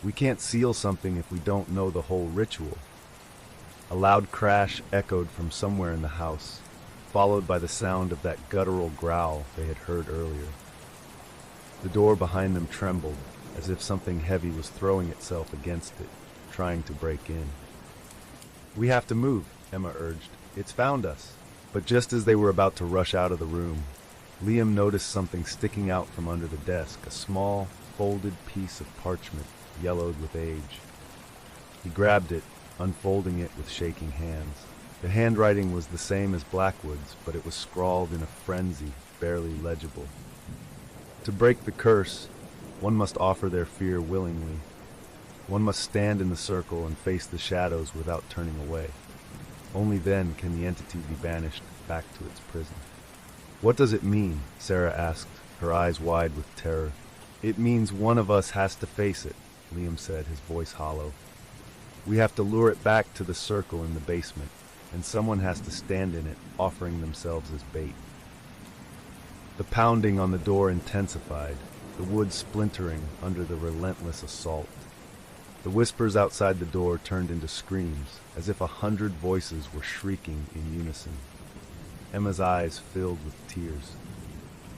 "We can't seal something if we don't know the whole ritual." A loud crash echoed from somewhere in the house, followed by the sound of that guttural growl they had heard earlier. The door behind them trembled, as if something heavy was throwing itself against it, trying to break in. "We have to move," Emma urged. "It's found us." But just as they were about to rush out of the room, Liam noticed something sticking out from under the desk, a small, folded piece of parchment, yellowed with age. He grabbed it, unfolding it with shaking hands. The handwriting was the same as Blackwood's, but it was scrawled in a frenzy, barely legible. To break the curse, one must offer their fear willingly. One must stand in the circle and face the shadows without turning away. Only then can the entity be banished back to its prison. "What does it mean?" Sarah asked, her eyes wide with terror. "It means one of us has to face it," Liam said, his voice hollow. "We have to lure it back to the circle in the basement, and someone has to stand in it, offering themselves as bait." The pounding on the door intensified, the wood splintering under the relentless assault. The whispers outside the door turned into screams, as if 100 voices were shrieking in unison. Emma's eyes filled with tears.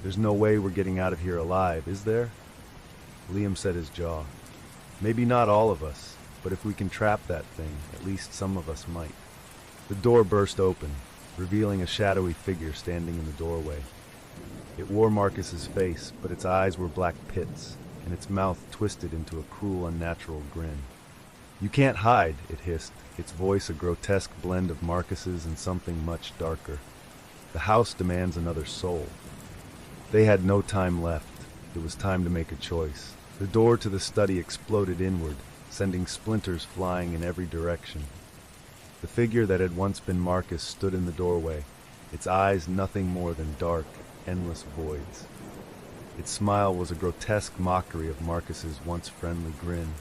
"There's no way we're getting out of here alive, is there?" Liam set his jaw. "Maybe not all of us, but if we can trap that thing, at least some of us might." The door burst open, revealing a shadowy figure standing in the doorway. It wore Marcus's face, but its eyes were black pits, and its mouth twisted into a cruel, unnatural grin. "You can't hide," it hissed, its voice a grotesque blend of Marcus's and something much darker. "The house demands another soul." They had no time left. It was time to make a choice. The door to the study exploded inward, sending splinters flying in every direction. The figure that had once been Marcus stood in the doorway, its eyes nothing more than dark, endless voids. Its smile was a grotesque mockery of Marcus's once friendly grin.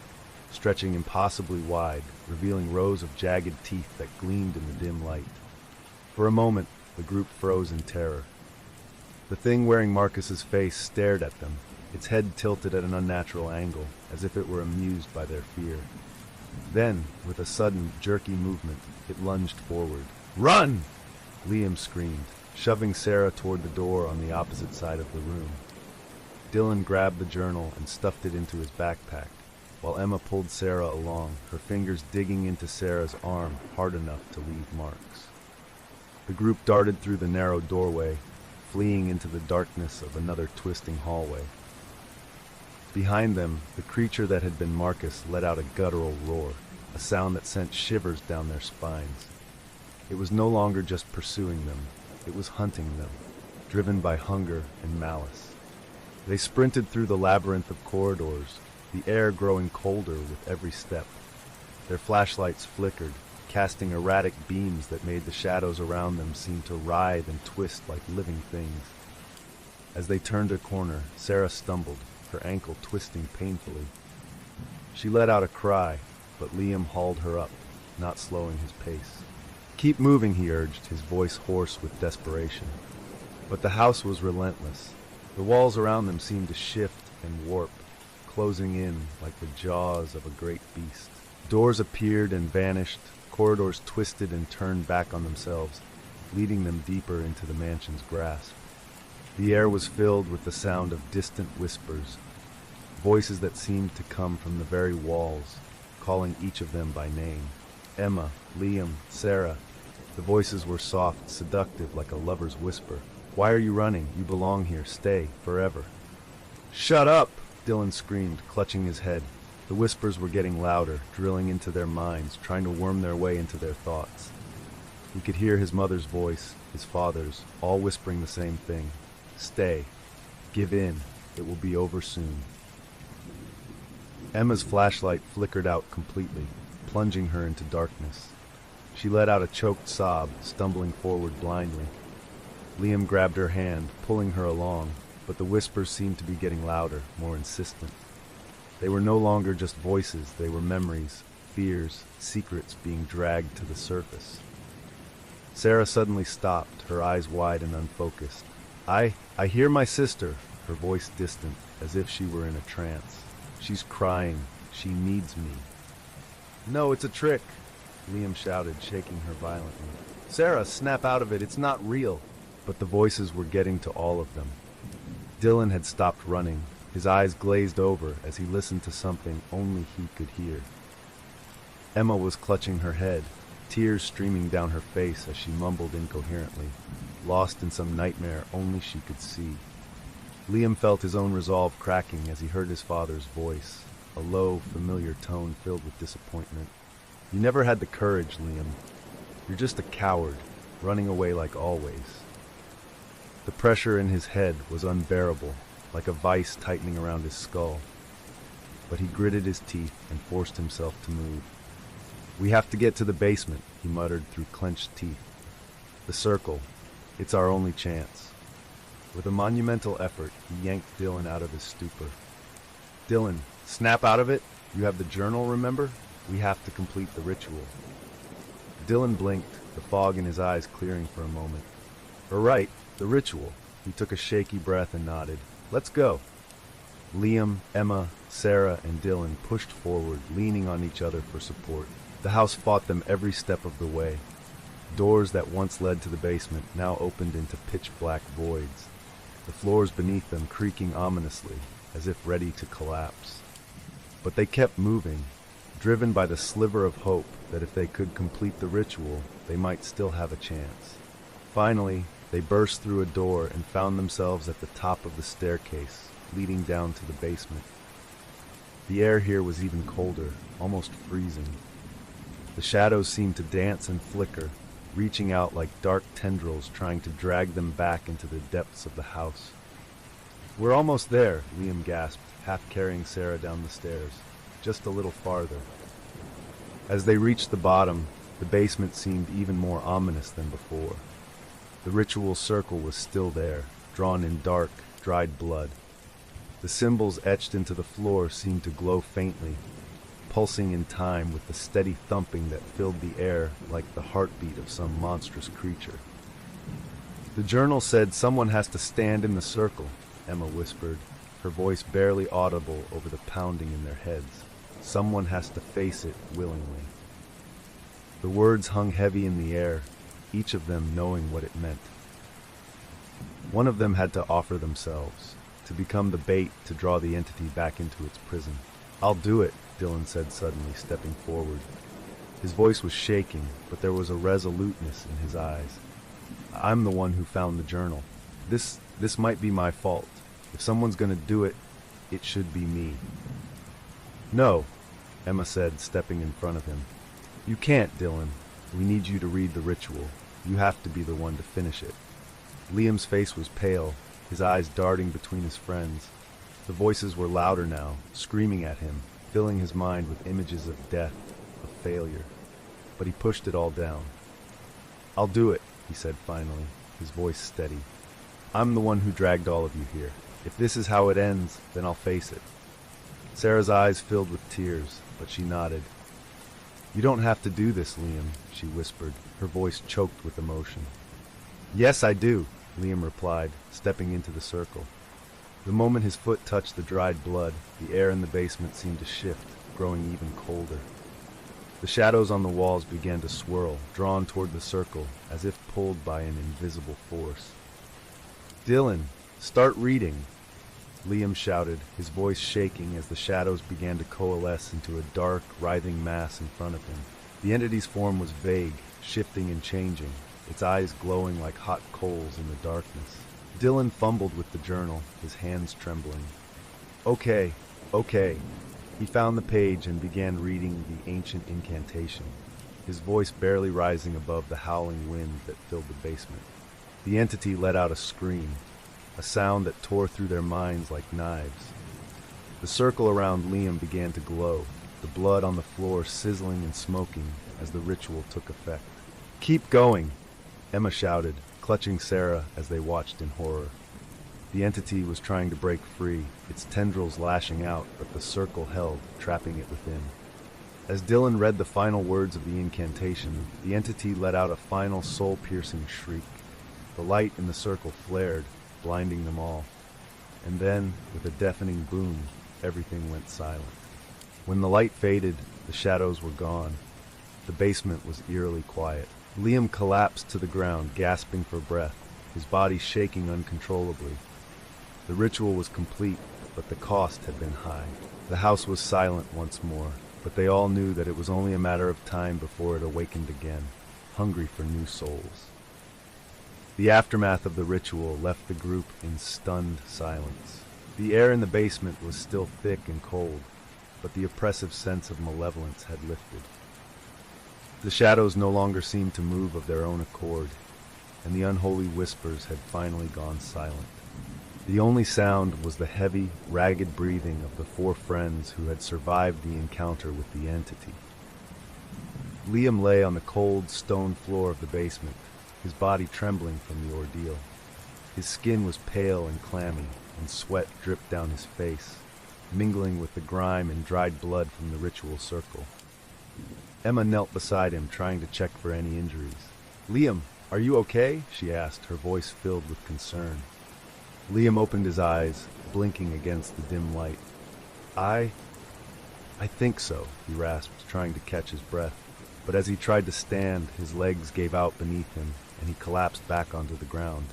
stretching impossibly wide, revealing rows of jagged teeth that gleamed in the dim light. For a moment, the group froze in terror. The thing wearing Marcus's face stared at them, its head tilted at an unnatural angle, as if it were amused by their fear. Then, with a sudden, jerky movement, it lunged forward. "Run!" Liam screamed, shoving Sarah toward the door on the opposite side of the room. Dylan grabbed the journal and stuffed it into his backpack, while Emma pulled Sarah along, her fingers digging into Sarah's arm hard enough to leave marks. The group darted through the narrow doorway, fleeing into the darkness of another twisting hallway. Behind them, the creature that had been Marcus let out a guttural roar, a sound that sent shivers down their spines. It was no longer just pursuing them, it was hunting them, driven by hunger and malice. They sprinted through the labyrinth of corridors, the air growing colder with every step. Their flashlights flickered, casting erratic beams that made the shadows around them seem to writhe and twist like living things. As they turned a corner, Sarah stumbled, her ankle twisting painfully. She let out a cry, but Liam hauled her up, not slowing his pace. "Keep moving," he urged, his voice hoarse with desperation. But the house was relentless. The walls around them seemed to shift and warp, closing in like the jaws of a great beast. Doors appeared and vanished, corridors twisted and turned back on themselves, leading them deeper into the mansion's grasp. The air was filled with the sound of distant whispers, voices that seemed to come from the very walls, calling each of them by name. Emma, Liam, Sarah. The voices were soft, seductive, like a lover's whisper. "Why are you running? You belong here. Stay, forever." "Shut up!" Dylan screamed, clutching his head. The whispers were getting louder, drilling into their minds, trying to worm their way into their thoughts. He could hear his mother's voice, his father's, all whispering the same thing. "Stay. Give in. It will be over soon." Emma's flashlight flickered out completely, plunging her into darkness. She let out a choked sob, stumbling forward blindly. Liam grabbed her hand, pulling her along, but the whispers seemed to be getting louder, more insistent. They were no longer just voices, they were memories, fears, secrets being dragged to the surface. Sarah suddenly stopped, her eyes wide and unfocused. I hear my sister," her voice distant, as if she were in a trance. "She's crying. She needs me." "No, it's a trick," Liam shouted, shaking her violently. "Sarah, snap out of it. It's not real." But the voices were getting to all of them. Dylan had stopped running, his eyes glazed over as he listened to something only he could hear. Emma was clutching her head, tears streaming down her face as she mumbled incoherently, lost in some nightmare only she could see. Liam felt his own resolve cracking as he heard his father's voice, a low, familiar tone filled with disappointment. "You never had the courage, Liam. You're just a coward, running away like always." The pressure in his head was unbearable, like a vice tightening around his skull. But he gritted his teeth and forced himself to move. "We have to get to the basement," he muttered through clenched teeth. "The circle. It's our only chance." With a monumental effort, he yanked Dylan out of his stupor. "Dylan, snap out of it. You have the journal, remember? We have to complete the ritual." Dylan blinked, the fog in his eyes clearing for a moment. "Right, the ritual." He took a shaky breath and nodded. "Let's go." Liam, Emma, Sarah, and Dylan pushed forward, leaning on each other for support. The house fought them every step of the way. Doors that once led to the basement now opened into pitch-black voids, the floors beneath them creaking ominously, as if ready to collapse. But they kept moving, driven by the sliver of hope that if they could complete the ritual, they might still have a chance. Finally, they burst through a door and found themselves at the top of the staircase, leading down to the basement. The air here was even colder, almost freezing. The shadows seemed to dance and flicker, reaching out like dark tendrils trying to drag them back into the depths of the house. "We're almost there," Liam gasped, half carrying Sarah down the stairs. "Just a little farther." As they reached the bottom, the basement seemed even more ominous than before. The ritual circle was still there, drawn in dark, dried blood. The symbols etched into the floor seemed to glow faintly, pulsing in time with the steady thumping that filled the air like the heartbeat of some monstrous creature. The journal said someone has to stand in the circle, Emma whispered, her voice barely audible over the pounding in their heads. Someone has to face it willingly. The words hung heavy in the air, each of them knowing what it meant. One of them had to offer themselves, to become the bait to draw the entity back into its prison. "I'll do it," Dylan said suddenly, stepping forward. His voice was shaking, but there was a resoluteness in his eyes. "I'm the one who found the journal. This might be my fault. If someone's gonna do it, it should be me." "No," Emma said, stepping in front of him. "You can't, Dylan. We need you to read the ritual. You have to be the one to finish it." Liam's face was pale, his eyes darting between his friends. The voices were louder now, screaming at him, filling his mind with images of death, of failure. But he pushed it all down. "I'll do it," he said finally, his voice steady. "I'm the one who dragged all of you here. If this is how it ends, then I'll face it." Sarah's eyes filled with tears, but she nodded. "You don't have to do this, Liam," she whispered, her voice choked with emotion. "Yes, I do," Liam replied, stepping into the circle. The moment his foot touched the dried blood, the air in the basement seemed to shift, growing even colder. The shadows on the walls began to swirl, drawn toward the circle, as if pulled by an invisible force. "Dylan, start reading!" Liam shouted, his voice shaking as the shadows began to coalesce into a dark, writhing mass in front of him. The entity's form was vague, shifting and changing, its eyes glowing like hot coals in the darkness. Dylan fumbled with the journal, his hands trembling. Okay. He found the page and began reading the ancient incantation, his voice barely rising above the howling wind that filled the basement. The entity let out a scream, a sound that tore through their minds like knives. The circle around Liam began to glow, the blood on the floor sizzling and smoking as the ritual took effect. "Keep going," Emma shouted, clutching Sarah as they watched in horror. The entity was trying to break free, its tendrils lashing out, but the circle held, trapping it within. As Dylan read the final words of the incantation, the entity let out a final soul-piercing shriek. The light in the circle flared, blinding them all. And then, with a deafening boom, everything went silent. When the light faded, the shadows were gone. The basement was eerily quiet. Liam collapsed to the ground, gasping for breath, his body shaking uncontrollably. The ritual was complete, but the cost had been high. The house was silent once more, but they all knew that it was only a matter of time before it awakened again, hungry for new souls. The aftermath of the ritual left the group in stunned silence. The air in the basement was still thick and cold, but the oppressive sense of malevolence had lifted. The shadows no longer seemed to move of their own accord, and the unholy whispers had finally gone silent. The only sound was the heavy, ragged breathing of the four friends who had survived the encounter with the entity. Liam lay on the cold, stone floor of the basement, his body trembling from the ordeal. His skin was pale and clammy, and sweat dripped down his face, mingling with the grime and dried blood from the ritual circle. Emma knelt beside him, trying to check for any injuries. "Liam, are you okay?" she asked, her voice filled with concern. Liam opened his eyes, blinking against the dim light. I think so," he rasped, trying to catch his breath. But as he tried to stand, his legs gave out beneath him, and he collapsed back onto the ground.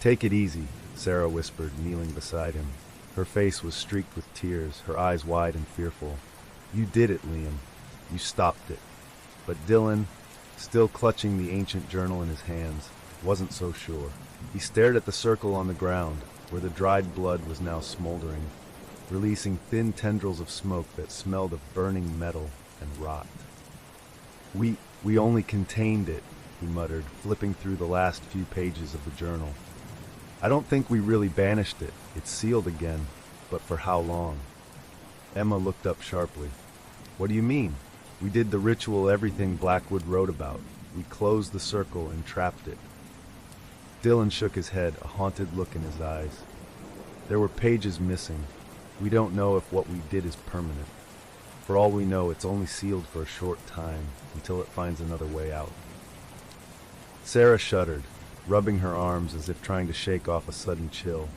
"Take it easy," Sarah whispered, kneeling beside him. Her face was streaked with tears, her eyes wide and fearful. "You did it, Liam. You stopped it." But Dylan, still clutching the ancient journal in his hands, wasn't so sure. He stared at the circle on the ground, where the dried blood was now smoldering, releasing thin tendrils of smoke that smelled of burning metal and rot. We only contained it," he muttered, flipping through the last few pages of the journal. "I don't think we really banished it. It's sealed again, but for how long?" Emma looked up sharply. "What do you mean?" "We did the ritual everything Blackwood wrote about. We closed the circle and trapped it." Dylan shook his head, a haunted look in his eyes. "There were pages missing. We don't know if what we did is permanent." For all we know, it's only sealed for a short time, until it finds another way out. Sarah shuddered, rubbing her arms as if trying to shake off a sudden chill.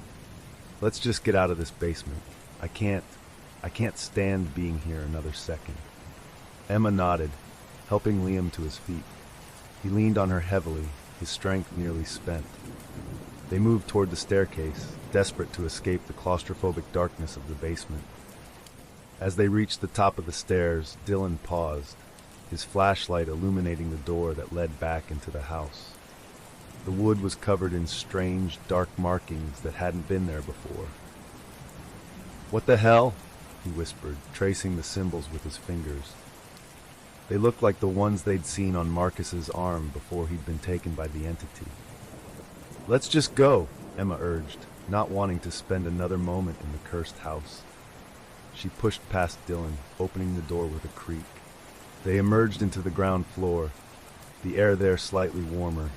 Let's just get out of this basement. I can't stand being here another second. Emma nodded, helping Liam to his feet. He leaned on her heavily, his strength nearly spent. They moved toward the staircase, desperate to escape the claustrophobic darkness of the basement. As they reached the top of the stairs, Dylan paused, his flashlight illuminating the door that led back into the house. The wood was covered in strange, dark markings that hadn't been there before. "What the hell?" he whispered, tracing the symbols with his fingers. They looked like the ones they'd seen on Marcus's arm before he'd been taken by the entity. "Let's just go," Emma urged, not wanting to spend another moment in the cursed house. She pushed past Dylan, opening the door with a creak. They emerged into the ground floor, the air there slightly warmer,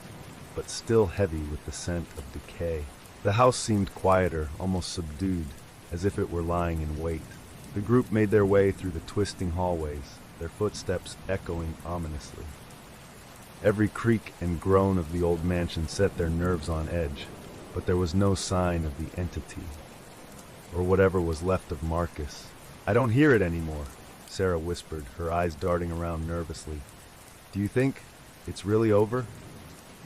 but still heavy with the scent of decay. The house seemed quieter, almost subdued, as if it were lying in wait. The group made their way through the twisting hallways, their footsteps echoing ominously. Every creak and groan of the old mansion set their nerves on edge, but there was no sign of the entity, or whatever was left of Marcus. "I don't hear it anymore," Sarah whispered, her eyes darting around nervously. "Do you think it's really over?"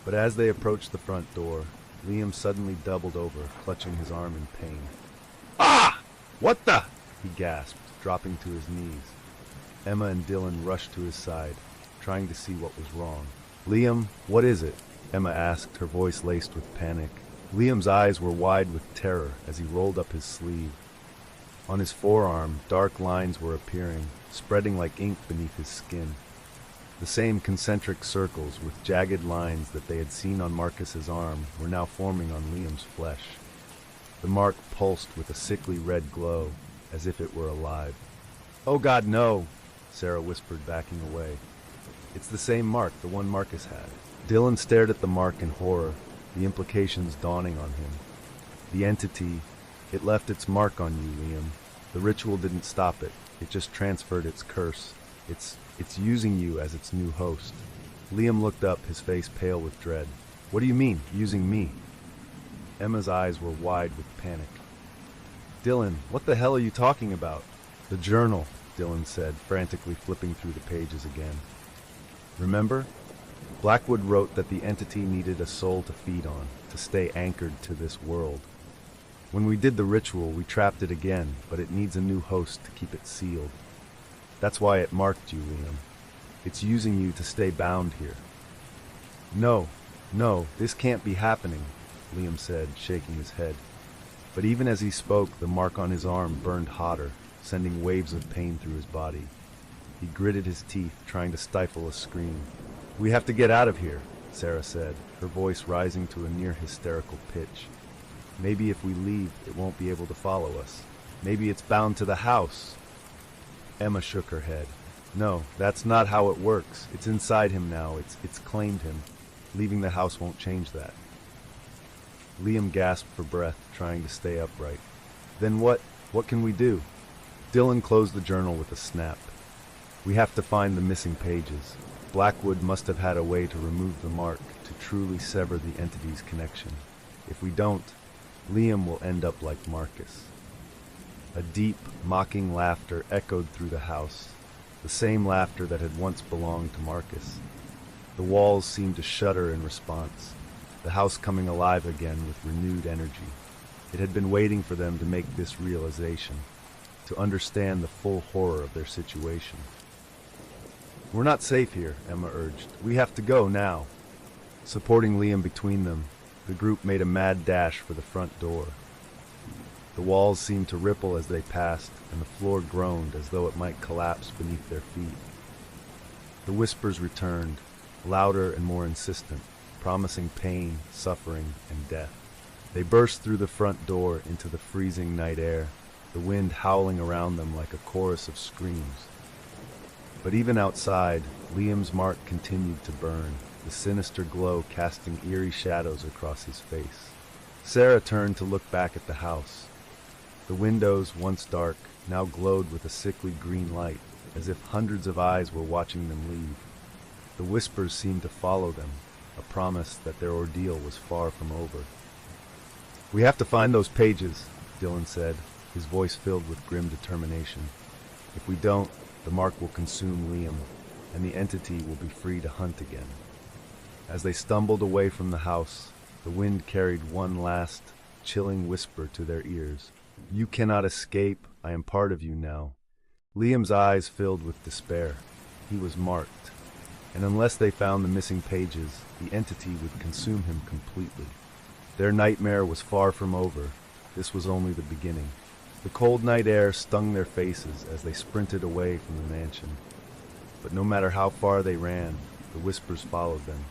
But as they approached the front door, Liam suddenly doubled over, clutching his arm in pain. "Ah! What the?" he gasped, dropping to his knees. Emma and Dylan rushed to his side, trying to see what was wrong. "Liam, what is it?" Emma asked, her voice laced with panic. Liam's eyes were wide with terror as he rolled up his sleeve. On his forearm, dark lines were appearing, spreading like ink beneath his skin. The same concentric circles with jagged lines that they had seen on Marcus's arm were now forming on Liam's flesh. The mark pulsed with a sickly red glow, as if it were alive. "Oh God, no!" Sarah whispered, backing away. "It's the same mark, the one Marcus had." Dylan stared at the mark in horror, the implications dawning on him. The entity, it left its mark on you, Liam. The ritual didn't stop it. It just transferred its curse. It's using you as its new host. Liam looked up, his face pale with dread. "What do you mean, using me?" Emma's eyes were wide with panic. "Dylan, what the hell are you talking about?" "The journal," Dylan said, frantically flipping through the pages again. "Remember? Blackwood wrote that the entity needed a soul to feed on, to stay anchored to this world. When we did the ritual, we trapped it again, but it needs a new host to keep it sealed. That's why it marked you, Liam. It's using you to stay bound here." No, this can't be happening," Liam said, shaking his head. But even as he spoke, the mark on his arm burned hotter, sending waves of pain through his body. He gritted his teeth, trying to stifle a scream. "We have to get out of here," Sarah said, her voice rising to a near hysterical pitch. "Maybe if we leave, it won't be able to follow us. Maybe it's bound to the house." Emma shook her head. "No, that's not how it works. It's inside him now. It's claimed him. Leaving the house won't change that." Liam gasped for breath, trying to stay upright. "Then what can we do?" Dylan closed the journal with a snap. "We have to find the missing pages. Blackwood must have had a way to remove the mark, to truly sever the entity's connection. If we don't, Liam will end up like Marcus." A deep, mocking laughter echoed through the house, the same laughter that had once belonged to Marcus. The walls seemed to shudder in response, the house coming alive again with renewed energy. It had been waiting for them to make this realization, to understand the full horror of their situation. "We're not safe here," Emma urged. "We have to go now." Supporting Liam between them, the group made a mad dash for the front door. The walls seemed to ripple as they passed, and the floor groaned as though it might collapse beneath their feet. The whispers returned, louder and more insistent, promising pain, suffering, and death. They burst through the front door into the freezing night air, the wind howling around them like a chorus of screams. But even outside, Liam's mark continued to burn, the sinister glow casting eerie shadows across his face. Sarah turned to look back at the house. The windows, once dark, now glowed with a sickly green light, as if hundreds of eyes were watching them leave. The whispers seemed to follow them, a promise that their ordeal was far from over. "We have to find those pages," Dylan said, his voice filled with grim determination. "If we don't, the mark will consume Liam, and the entity will be free to hunt again." As they stumbled away from the house, the wind carried one last, chilling whisper to their ears. "You cannot escape. I am part of you now." Liam's eyes filled with despair. He was marked, and unless they found the missing pages, the entity would consume him completely. Their nightmare was far from over. This was only the beginning. The cold night air stung their faces as they sprinted away from the mansion. But no matter how far they ran, the whispers followed them,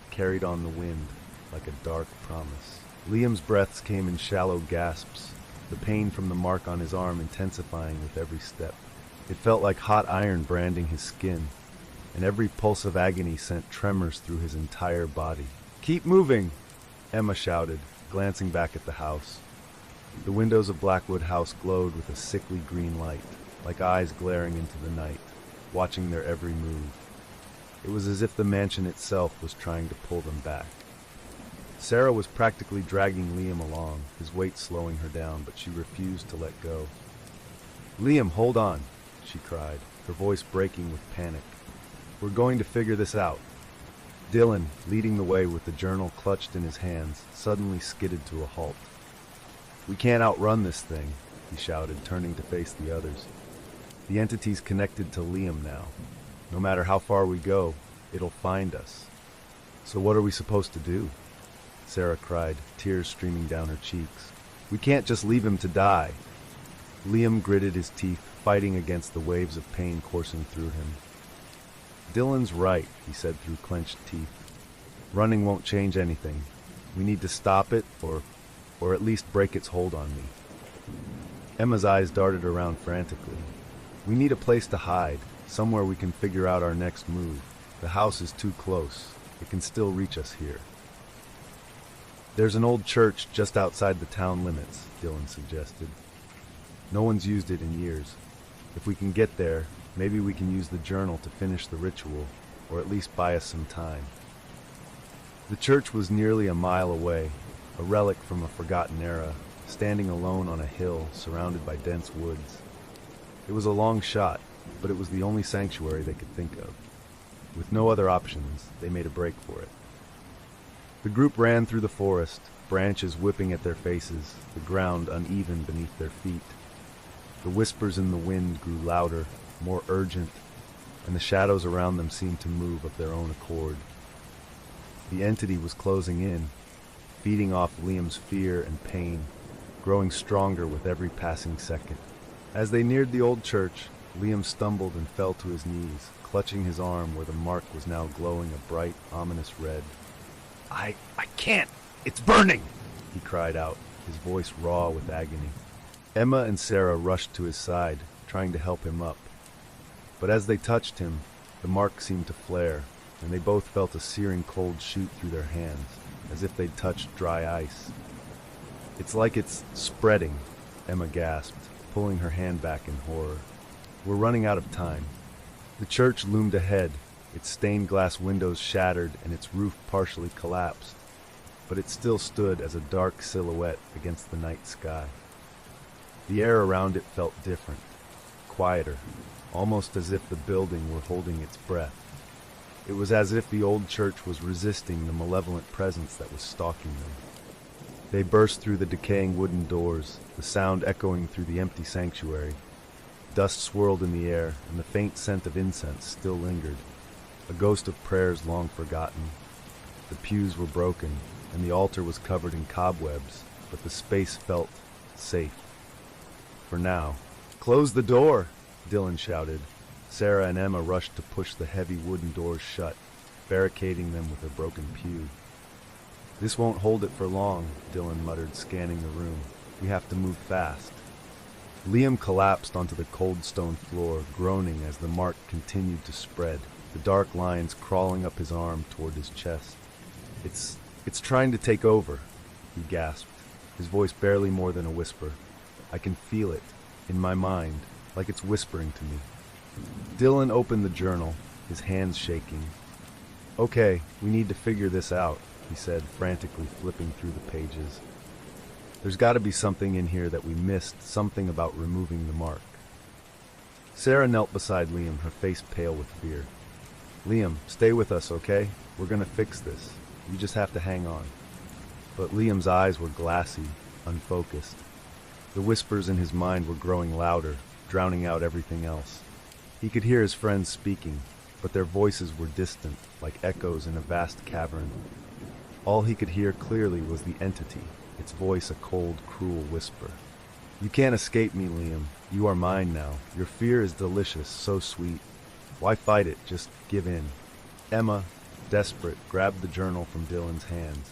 carried on the wind like a dark promise. Liam's breaths came in shallow gasps, the pain from the mark on his arm intensifying with every step. It felt like hot iron branding his skin, and every pulse of agony sent tremors through his entire body. "Keep moving!" Emma shouted, glancing back at the house. The windows of Blackwood House glowed with a sickly green light, like eyes glaring into the night, watching their every move. It was as if the mansion itself was trying to pull them back. Sarah was practically dragging Liam along, his weight slowing her down, but she refused to let go. "Liam, hold on," she cried, her voice breaking with panic. "We're going to figure this out." Dylan, leading the way with the journal clutched in his hands, suddenly skidded to a halt. "We can't outrun this thing," he shouted, turning to face the others. "The entity's connected to Liam now. No matter how far we go, it'll find us." "So what are we supposed to do?" Sarah cried, tears streaming down her cheeks. "We can't just leave him to die." Liam gritted his teeth, fighting against the waves of pain coursing through him. "Dylan's right," he said through clenched teeth. "Running won't change anything. We need to stop it, or at least break its hold on me." Emma's eyes darted around frantically. "We need a place to hide, somewhere we can figure out our next move. The house is too close. It can still reach us here." "There's an old church just outside the town limits," Dylan suggested. "No one's used it in years. If we can get there, maybe we can use the journal to finish the ritual, or at least buy us some time." The church was nearly a mile away, a relic from a forgotten era, standing alone on a hill surrounded by dense woods. It was a long shot, but it was the only sanctuary they could think of. With no other options, they made a break for it. The group ran through the forest, branches whipping at their faces, the ground uneven beneath their feet. The whispers in the wind grew louder, more urgent, and the shadows around them seemed to move of their own accord. The entity was closing in, feeding off Liam's fear and pain, growing stronger with every passing second. As they neared the old church, Liam stumbled and fell to his knees, clutching his arm where the mark was now glowing a bright, ominous red. I can't! It's burning!" he cried out, his voice raw with agony. Emma and Sarah rushed to his side, trying to help him up. But as they touched him, the mark seemed to flare, and they both felt a searing cold shoot through their hands, as if they'd touched dry ice. "It's like it's spreading," Emma gasped, pulling her hand back in horror. "We're running out of time." The church loomed ahead, its stained glass windows shattered and its roof partially collapsed, but it still stood as a dark silhouette against the night sky. The air around it felt different, quieter, almost as if the building were holding its breath. It was as if the old church was resisting the malevolent presence that was stalking them. They burst through the decaying wooden doors, the sound echoing through the empty sanctuary. Dust swirled in the air, and the faint scent of incense still lingered, a ghost of prayers long forgotten. The pews were broken, and the altar was covered in cobwebs, but the space felt safe. For now. "Close the door!" Dylan shouted. Sarah and Emma rushed to push the heavy wooden doors shut, barricading them with a broken pew. "This won't hold it for long," Dylan muttered, scanning the room. "We have to move fast." Liam collapsed onto the cold stone floor, groaning as the mark continued to spread, the dark lines crawling up his arm toward his chest. It's trying to take over," he gasped, his voice barely more than a whisper. "I can feel it, in my mind, like it's whispering to me." Dylan opened the journal, his hands shaking. "Okay, we need to figure this out," he said, frantically flipping through the pages. "There's got to be something in here that we missed, something about removing the mark." Sarah knelt beside Liam, her face pale with fear. "Liam, stay with us, okay? We're gonna fix this. You just have to hang on." But Liam's eyes were glassy, unfocused. The whispers in his mind were growing louder, drowning out everything else. He could hear his friends speaking, but their voices were distant, like echoes in a vast cavern. All he could hear clearly was the entity, its voice a cold, cruel whisper. "You can't escape me, Liam. You are mine now. Your fear is delicious, so sweet. Why fight it? Just give in." Emma, desperate, grabbed the journal from Dylan's hands.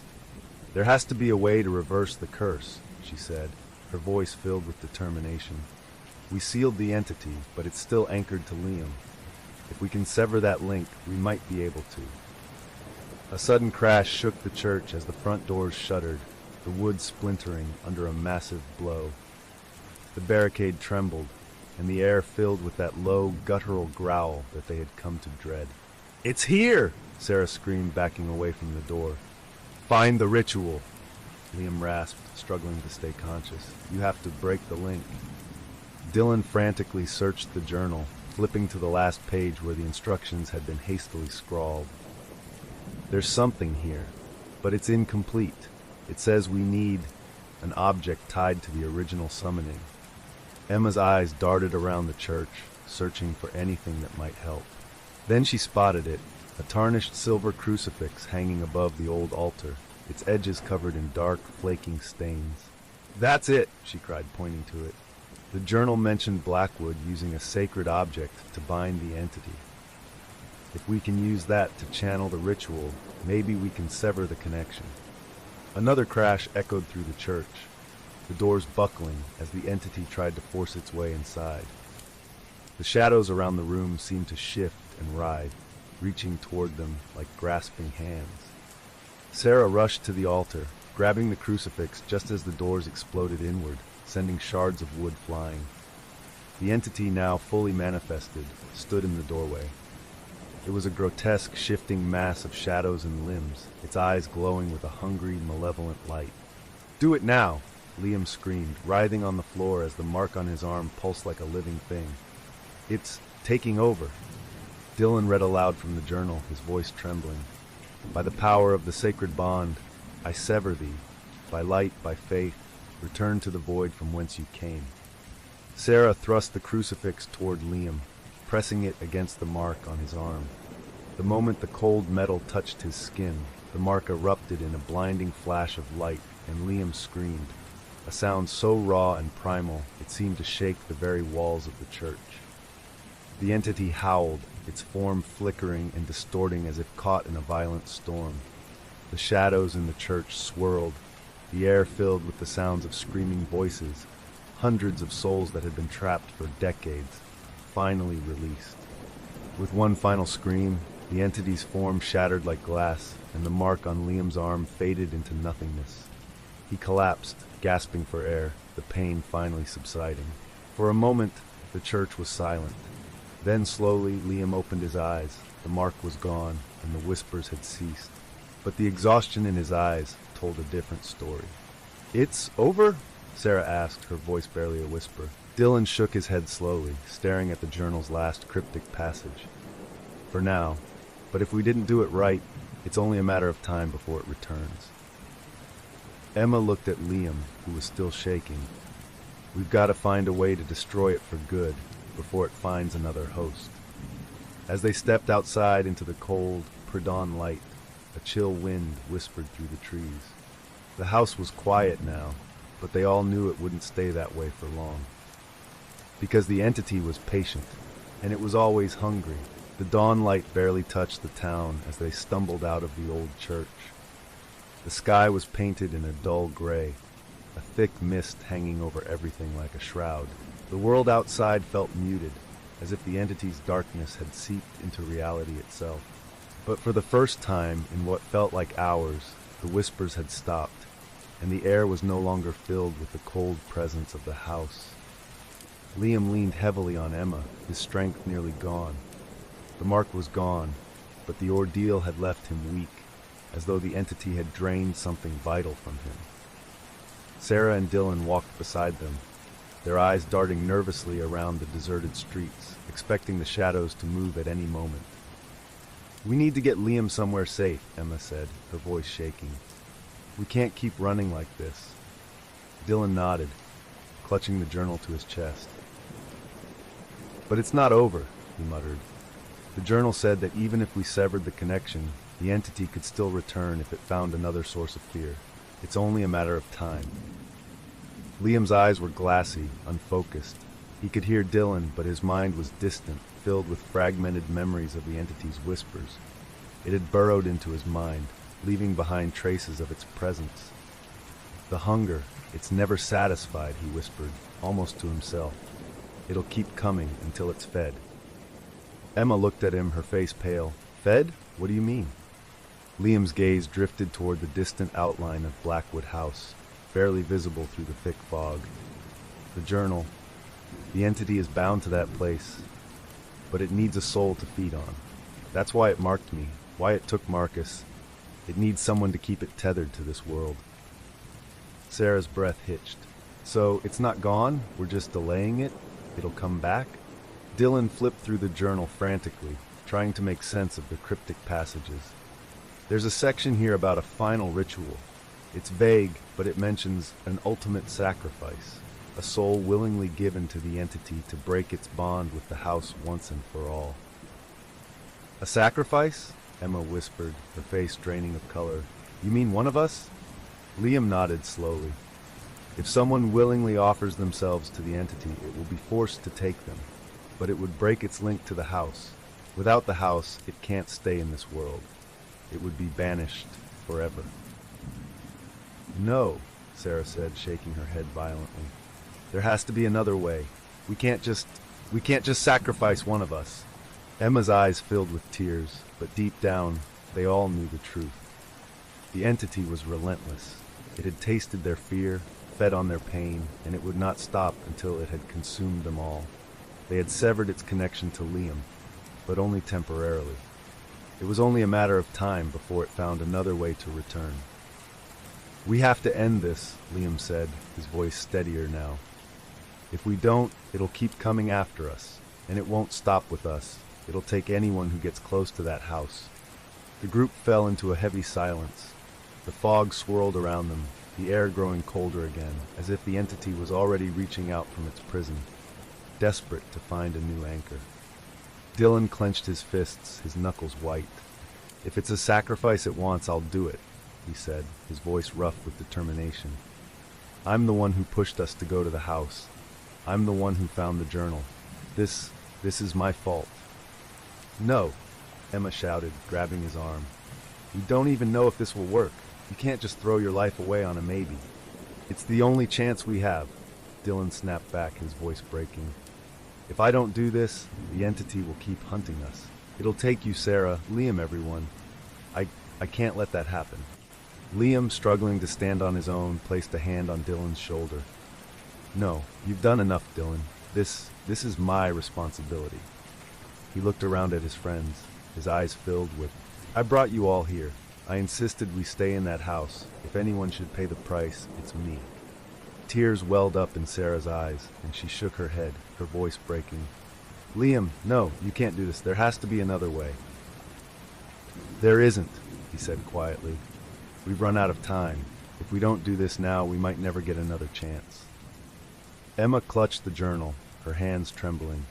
"There has to be a way to reverse the curse," she said, her voice filled with determination. "We sealed the entity, but it's still anchored to Liam. If we can sever that link, we might be able to." A sudden crash shook the church as the front doors shuddered, the wood splintering under a massive blow. The barricade trembled, and the air filled with that low, guttural growl that they had come to dread. "It's here!" Sarah screamed, backing away from the door. "Find the ritual," Liam rasped, struggling to stay conscious. "You have to break the link." Dylan frantically searched the journal, flipping to the last page where the instructions had been hastily scrawled. "There's something here, but it's incomplete. It says we need an object tied to the original summoning." Emma's eyes darted around the church, searching for anything that might help. Then she spotted it, a tarnished silver crucifix hanging above the old altar, its edges covered in dark, flaking stains. "That's it!" she cried, pointing to it. The journal mentioned Blackwood using a sacred object to bind the entity. If we can use that to channel the ritual, maybe we can sever the connection. Another crash echoed through the church, the doors buckling as the entity tried to force its way inside. The shadows around the room seemed to shift and writhe, reaching toward them like grasping hands. Sarah rushed to the altar, grabbing the crucifix just as the doors exploded inward, sending shards of wood flying. The entity, now fully manifested, stood in the doorway. It was a grotesque, shifting mass of shadows and limbs, its eyes glowing with a hungry, malevolent light. "Do it now!" Liam screamed, writhing on the floor as the mark on his arm pulsed like a living thing. "It's taking over." Dylan read aloud from the journal, his voice trembling. "By the power of the sacred bond, I sever thee. By light, by faith, return to the void from whence you came." Sarah thrust the crucifix toward Liam, pressing it against the mark on his arm. The moment the cold metal touched his skin, the mark erupted in a blinding flash of light, and Liam screamed, a sound so raw and primal it seemed to shake the very walls of the church. The entity howled, its form flickering and distorting as if caught in a violent storm. The shadows in the church swirled, the air filled with the sounds of screaming voices, hundreds of souls that had been trapped for decades, finally released. With one final scream, the entity's form shattered like glass, and the mark on Liam's arm faded into nothingness. He collapsed, gasping for air, the pain finally subsiding. For a moment, the church was silent. Then slowly, Liam opened his eyes. The mark was gone, and the whispers had ceased. But the exhaustion in his eyes told a different story. "It's over?" Sarah asked, her voice barely a whisper. Dylan shook his head slowly, staring at the journal's last cryptic passage. "For now. But if we didn't do it right, it's only a matter of time before it returns." Emma looked at Liam, who was still shaking. "We've got to find a way to destroy it for good, before it finds another host." As they stepped outside into the cold, pre-dawn light, a chill wind whispered through the trees. The house was quiet now, but they all knew it wouldn't stay that way for long. Because the entity was patient, and it was always hungry. The dawn light barely touched the town as they stumbled out of the old church. The sky was painted in a dull gray, a thick mist hanging over everything like a shroud. The world outside felt muted, as if the entity's darkness had seeped into reality itself. But for the first time in what felt like hours, the whispers had stopped, and the air was no longer filled with the cold presence of the house. Liam leaned heavily on Emma, his strength nearly gone. The mark was gone, but the ordeal had left him weak, as though the entity had drained something vital from him. Sarah and Dylan walked beside them, their eyes darting nervously around the deserted streets, expecting the shadows to move at any moment. "We need to get Liam somewhere safe," Emma said, her voice shaking. "We can't keep running like this." Dylan nodded, clutching the journal to his chest. "But it's not over," he muttered. "The journal said that even if we severed the connection, the entity could still return if it found another source of fear. It's only a matter of time." Liam's eyes were glassy, unfocused. He could hear Dylan, but his mind was distant, filled with fragmented memories of the entity's whispers. It had burrowed into his mind, leaving behind traces of its presence. "The hunger, it's never satisfied," he whispered, almost to himself. "It'll keep coming until it's fed." Emma looked at him, her face pale. "Fed? What do you mean?" Liam's gaze drifted toward the distant outline of Blackwood House, barely visible through the thick fog. "The journal. The entity is bound to that place, but it needs a soul to feed on. That's why it marked me, why it took Marcus. It needs someone to keep it tethered to this world." Sarah's breath hitched. "So, it's not gone? We're just delaying it? It'll come back?" Dylan flipped through the journal frantically, trying to make sense of the cryptic passages. "There's a section here about a final ritual. It's vague, but it mentions an ultimate sacrifice, a soul willingly given to the entity to break its bond with the house once and for all." "A sacrifice?" Emma whispered, her face draining of color. "You mean one of us?" Liam nodded slowly. "If someone willingly offers themselves to the entity, it will be forced to take them, but it would break its link to the house. Without the house, it can't stay in this world. It would be banished forever." "No," Sarah said, shaking her head violently. "There has to be another way. We can't just sacrifice one of us." Emma's eyes filled with tears, but deep down, they all knew the truth. The entity was relentless. It had tasted their fear, fed on their pain, and it would not stop until it had consumed them all. They had severed its connection to Liam, but only temporarily. It was only a matter of time before it found another way to return. "We have to end this," Liam said, his voice steadier now. "If we don't, it'll keep coming after us, and it won't stop with us. It'll take anyone who gets close to that house." The group fell into a heavy silence. The fog swirled around them, the air growing colder again, as if the entity was already reaching out from its prison, desperate to find a new anchor. Dylan clenched his fists, his knuckles white. "If it's a sacrifice it wants, I'll do it," he said, his voice rough with determination. "I'm the one who pushed us to go to the house. I'm the one who found the journal. This is my fault." "No," Emma shouted, grabbing his arm. "You don't even know if this will work. You can't just throw your life away on a maybe." "It's the only chance we have," Dylan snapped back, his voice breaking. "If I don't do this, the entity will keep hunting us. It'll take you, Sarah, Liam, everyone. I can't let that happen." Liam, struggling to stand on his own, placed a hand on Dylan's shoulder. "No, you've done enough, Dylan. This is my responsibility." He looked around at his friends, his eyes filled with, "I brought you all here. I insisted we stay in that house. If anyone should pay the price, it's me." Tears welled up in Sarah's eyes, and she shook her head, her voice breaking. "Liam, no, you can't do this. There has to be another way." "There isn't," he said quietly. "We've run out of time. If we don't do this now, we might never get another chance." Emma clutched the journal, her hands trembling.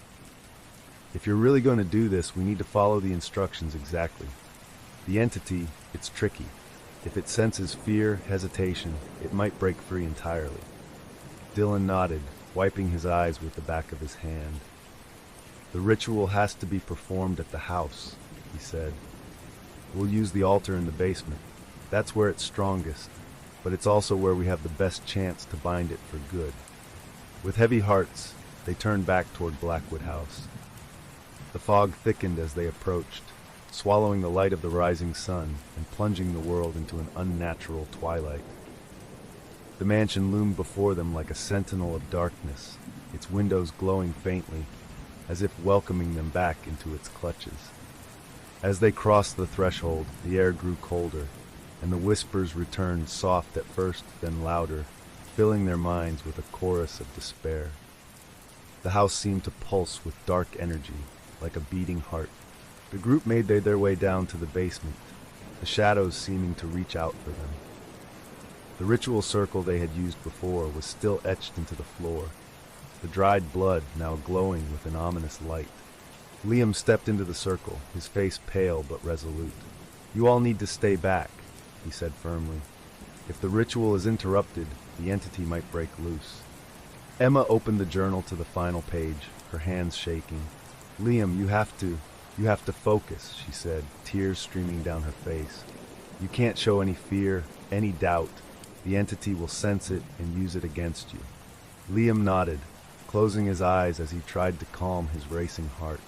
"If you're really going to do this, we need to follow the instructions exactly. The entity, it's tricky. If it senses fear, hesitation, it might break free entirely." Dylan nodded, wiping his eyes with the back of his hand. "The ritual has to be performed at the house," he said. "We'll use the altar in the basement. That's where it's strongest, but it's also where we have the best chance to bind it for good." With heavy hearts, they turned back toward Blackwood House. The fog thickened as they approached, swallowing the light of the rising sun and plunging the world into an unnatural twilight. The mansion loomed before them like a sentinel of darkness, its windows glowing faintly, as if welcoming them back into its clutches. As they crossed the threshold, the air grew colder, and the whispers returned soft at first, then louder, filling their minds with a chorus of despair. The house seemed to pulse with dark energy, like a beating heart. The group made their way down to the basement, the shadows seeming to reach out for them. The ritual circle they had used before was still etched into the floor, the dried blood now glowing with an ominous light. Liam stepped into the circle, his face pale but resolute. "You all need to stay back," he said firmly. "If the ritual is interrupted, the entity might break loose." Emma opened the journal to the final page, her hands shaking. "Liam, you have to focus," she said, tears streaming down her face. "You can't show any fear, any doubt. The entity will sense it and use it against you." Liam nodded, closing his eyes as he tried to calm his racing heart.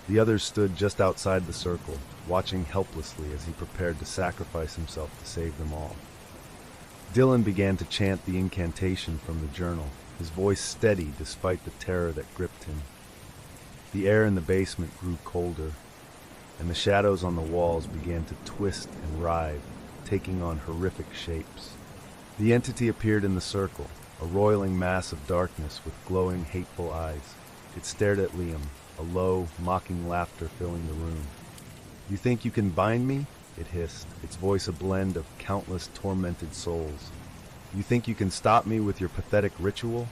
The others stood just outside the circle, watching helplessly as he prepared to sacrifice himself to save them all. Dylan began to chant the incantation from the journal, his voice steady despite the terror that gripped him. The air in the basement grew colder, and the shadows on the walls began to twist and writhe, taking on horrific shapes. The entity appeared in the circle, a roiling mass of darkness with glowing, hateful eyes. It stared at Liam, a low, mocking laughter filling the room. "You think you can bind me?" it hissed, its voice a blend of countless tormented souls. "You think you can stop me with your pathetic ritual?"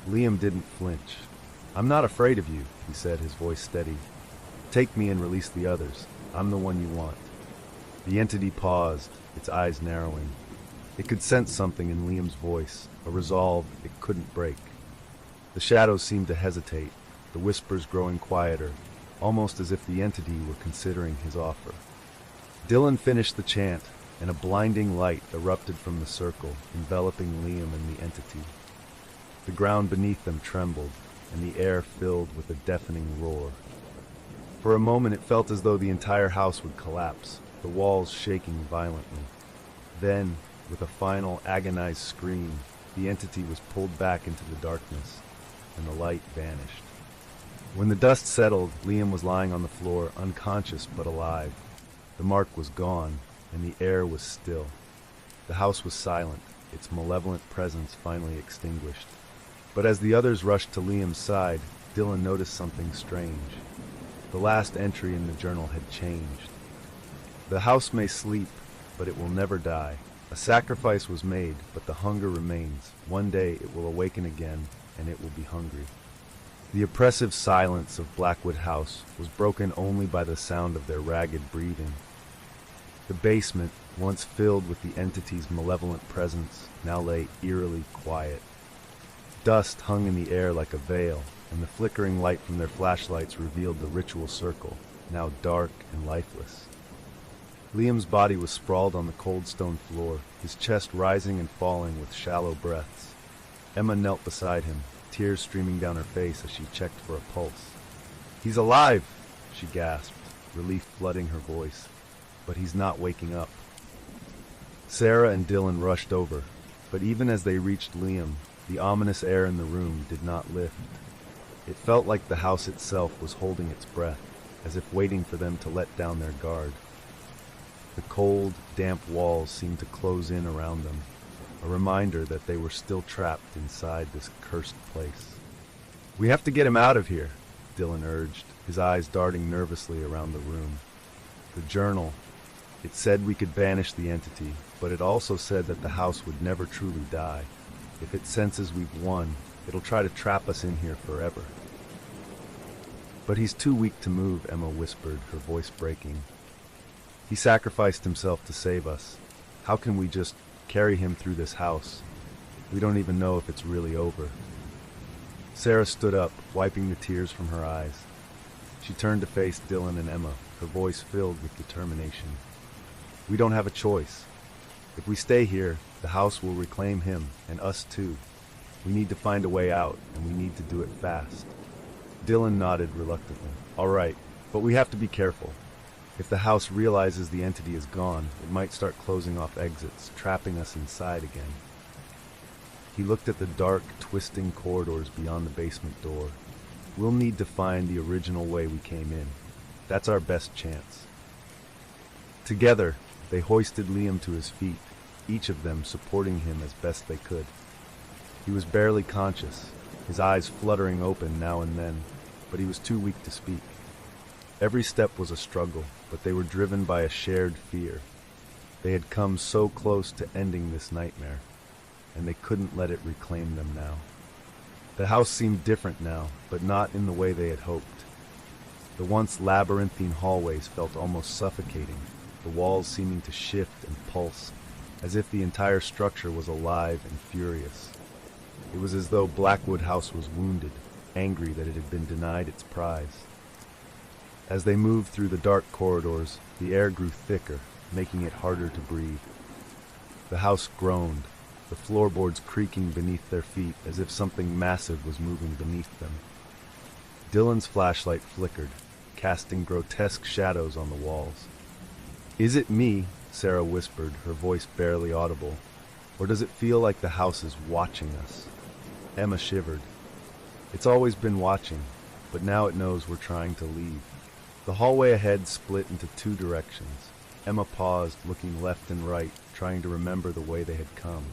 Liam didn't flinch. "I'm not afraid of you," he said, his voice steady. "Take me and release the others. I'm the one you want." The entity paused, its eyes narrowing. It could sense something in Liam's voice, a resolve it couldn't break. The shadows seemed to hesitate, the whispers growing quieter, almost as if the entity were considering his offer. Dylan finished the chant, and a blinding light erupted from the circle, enveloping Liam and the entity. The ground beneath them trembled, and the air filled with a deafening roar. For a moment it felt as though the entire house would collapse, the walls shaking violently. Then, with a final agonized scream, the entity was pulled back into the darkness, and the light vanished. When the dust settled, Liam was lying on the floor, unconscious but alive. The mark was gone, and the air was still. The house was silent, its malevolent presence finally extinguished. But as the others rushed to Liam's side, Dylan noticed something strange. The last entry in the journal had changed. "The house may sleep, but it will never die. A sacrifice was made, but the hunger remains. One day it will awaken again, and it will be hungry." The oppressive silence of Blackwood House was broken only by the sound of their ragged breathing. The basement, once filled with the entity's malevolent presence, now lay eerily quiet. Dust hung in the air like a veil, and the flickering light from their flashlights revealed the ritual circle, now dark and lifeless. Liam's body was sprawled on the cold stone floor, his chest rising and falling with shallow breaths. Emma knelt beside him, tears streaming down her face as she checked for a pulse. "He's alive!" she gasped, relief flooding her voice. "But he's not waking up." Sarah and Dylan rushed over, but even as they reached Liam, the ominous air in the room did not lift. It felt like the house itself was holding its breath, as if waiting for them to let down their guard. The cold, damp walls seemed to close in around them, a reminder that they were still trapped inside this cursed place. "We have to get him out of here," Dylan urged, his eyes darting nervously around the room. The journal, it said we could banish the entity, but it also said that the house would never truly die. If it senses we've won, it'll try to trap us in here forever. "But he's too weak to move," Emma whispered, her voice breaking. "He sacrificed himself to save us. How can we just carry him through this house? We don't even know if it's really over." Sarah stood up, wiping the tears from her eyes. She turned to face Dylan and Emma, her voice filled with determination. "We don't have a choice. If we stay here, the house will reclaim him, and us too. We need to find a way out, and we need to do it fast." Dylan nodded reluctantly. "All right, but we have to be careful. If the house realizes the entity is gone, it might start closing off exits, trapping us inside again." He looked at the dark, twisting corridors beyond the basement door. We'll need to find the original way we came in. That's our best chance. Together, they hoisted Liam to his feet, each of them supporting him as best they could. He was barely conscious, his eyes fluttering open now and then, but he was too weak to speak. Every step was a struggle, but they were driven by a shared fear. They had come so close to ending this nightmare, and they couldn't let it reclaim them now. The house seemed different now, but not in the way they had hoped. The once labyrinthine hallways felt almost suffocating, the walls seeming to shift and pulse, as if the entire structure was alive and furious. It was as though Blackwood House was wounded, angry that it had been denied its prize. As they moved through the dark corridors, the air grew thicker, making it harder to breathe. The house groaned, the floorboards creaking beneath their feet as if something massive was moving beneath them. Dylan's flashlight flickered, casting grotesque shadows on the walls. "Is it me?" Sarah whispered, her voice barely audible. "Or does it feel like the house is watching us?" Emma shivered. "It's always been watching, but now it knows we're trying to leave." The hallway ahead split into two directions. Emma paused, looking left and right, trying to remember the way they had come.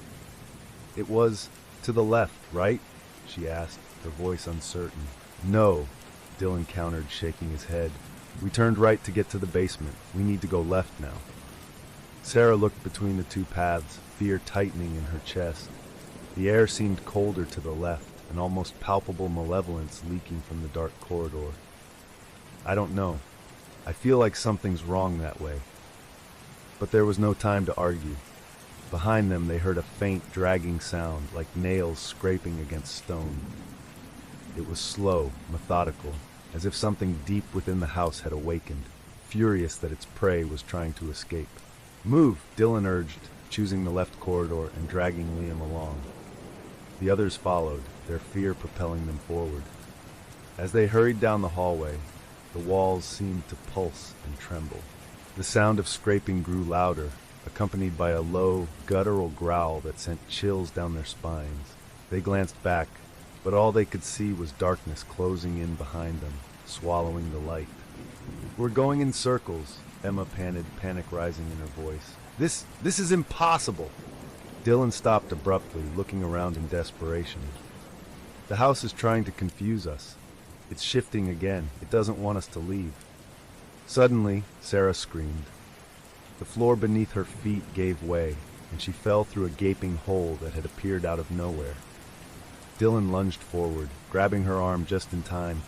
"It was to the left, right?" she asked, her voice uncertain. "No," Dylan countered, shaking his head. "We turned right to get to the basement. We need to go left now." Sarah looked between the two paths, fear tightening in her chest. The air seemed colder to the left, an almost palpable malevolence leaking from the dark corridor. "I don't know. I feel like something's wrong that way." But there was no time to argue. Behind them they heard a faint, dragging sound, like nails scraping against stone. It was slow, methodical, as if something deep within the house had awakened, furious that its prey was trying to escape. "Move," Dylan urged, choosing the left corridor and dragging Liam along. The others followed, their fear propelling them forward. As they hurried down the hallway, the walls seemed to pulse and tremble. The sound of scraping grew louder, accompanied by a low, guttural growl that sent chills down their spines. They glanced back, but all they could see was darkness closing in behind them, swallowing the light. "We're going in circles," Emma panted, panic rising in her voice. This is impossible!" Dylan stopped abruptly, looking around in desperation. "The house is trying to confuse us. It's shifting again. It doesn't want us to leave." Suddenly, Sarah screamed. The floor beneath her feet gave way, and she fell through a gaping hole that had appeared out of nowhere. Dylan lunged forward, grabbing her arm just in time,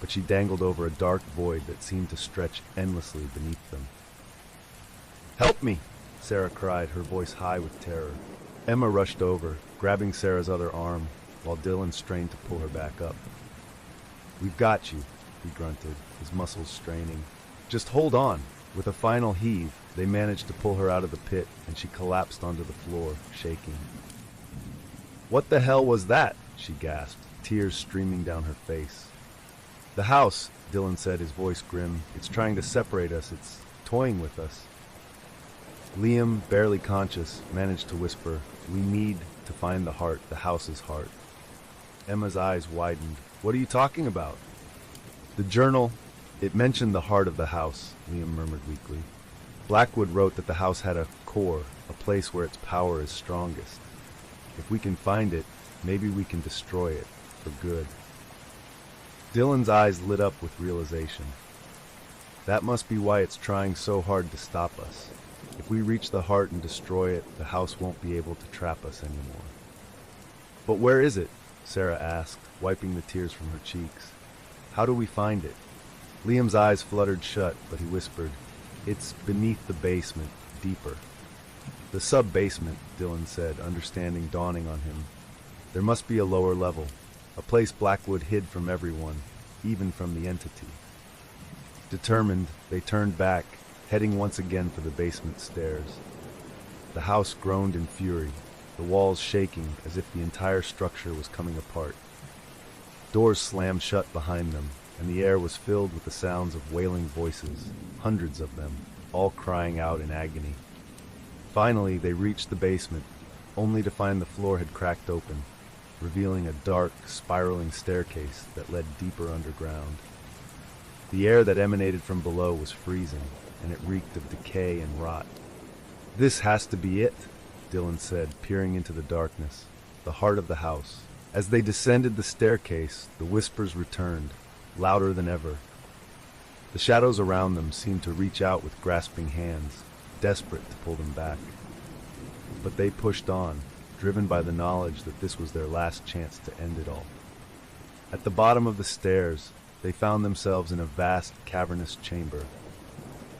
but she dangled over a dark void that seemed to stretch endlessly beneath them. "Help me!" Sarah cried, her voice high with terror. Emma rushed over, grabbing Sarah's other arm, while Dylan strained to pull her back up. "We've got you," he grunted, his muscles straining. "Just hold on." With a final heave, they managed to pull her out of the pit, and she collapsed onto the floor, shaking. "What the hell was that?" she gasped, tears streaming down her face. "The house," Dylan said, his voice grim. "It's trying to separate us. It's toying with us." Liam, barely conscious, managed to whisper, "We need to find the heart, the house's heart." Emma's eyes widened. "What are you talking about?" "The journal, it mentioned the heart of the house," Liam murmured weakly. "Blackwood wrote that the house had a core, a place where its power is strongest. If we can find it, maybe we can destroy it, for good." Dylan's eyes lit up with realization. That must be why it's trying so hard to stop us. If we reach the heart and destroy it, the house won't be able to trap us anymore. "But where is it?" Sarah asked, wiping the tears from her cheeks. "How do we find it?" Liam's eyes fluttered shut, but he whispered, "It's beneath the basement, deeper." "The sub-basement," Dylan said, understanding dawning on him. "There must be a lower level, a place Blackwood hid from everyone, even from the entity." Determined, they turned back, heading once again for the basement stairs. The house groaned in fury, the walls shaking as if the entire structure was coming apart. Doors slammed shut behind them, and the air was filled with the sounds of wailing voices, hundreds of them, all crying out in agony. Finally, they reached the basement, only to find the floor had cracked open, revealing a dark, spiraling staircase that led deeper underground. The air that emanated from below was freezing, and it reeked of decay and rot. "This has to be it," Dylan said, peering into the darkness, the heart of the house. As they descended the staircase, the whispers returned, louder than ever. The shadows around them seemed to reach out with grasping hands, desperate to pull them back. But they pushed on, driven by the knowledge that this was their last chance to end it all. At the bottom of the stairs, they found themselves in a vast, cavernous chamber.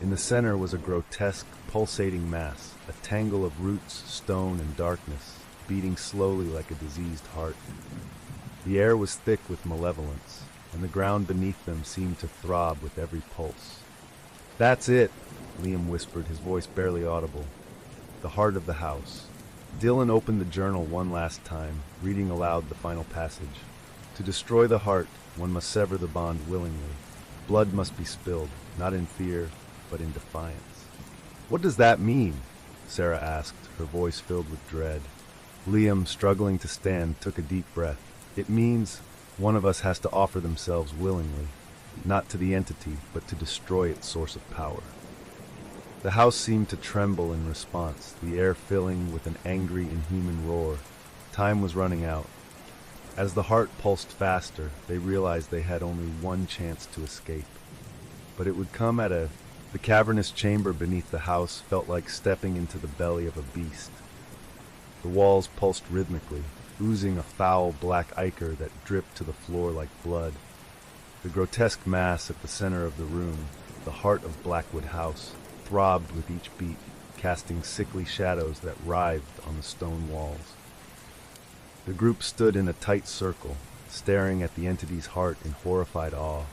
In the center was a grotesque, pulsating mass, a tangle of roots, stone, and darkness, beating slowly like a diseased heart. The air was thick with malevolence, and the ground beneath them seemed to throb with every pulse. "That's it," Liam whispered, his voice barely audible. "The heart of the house." Dylan opened the journal one last time, reading aloud the final passage. "To destroy the heart, one must sever the bond willingly. Blood must be spilled, not in fear, but in defiance." "What does that mean?" Sarah asked, her voice filled with dread. Liam, struggling to stand, took a deep breath. "It means one of us has to offer themselves willingly, not to the entity, but to destroy its source of power." The house seemed to tremble in response, the air filling with an angry, inhuman roar. Time was running out. As the heart pulsed faster, they realized they had only one chance to escape. But it would come at a... The cavernous chamber beneath the house felt like stepping into the belly of a beast. The walls pulsed rhythmically, oozing a foul black ichor that dripped to the floor like blood. The grotesque mass at the center of the room, the heart of Blackwood House, throbbed with each beat, casting sickly shadows that writhed on the stone walls. The group stood in a tight circle, staring at the entity's heart in horrified awe.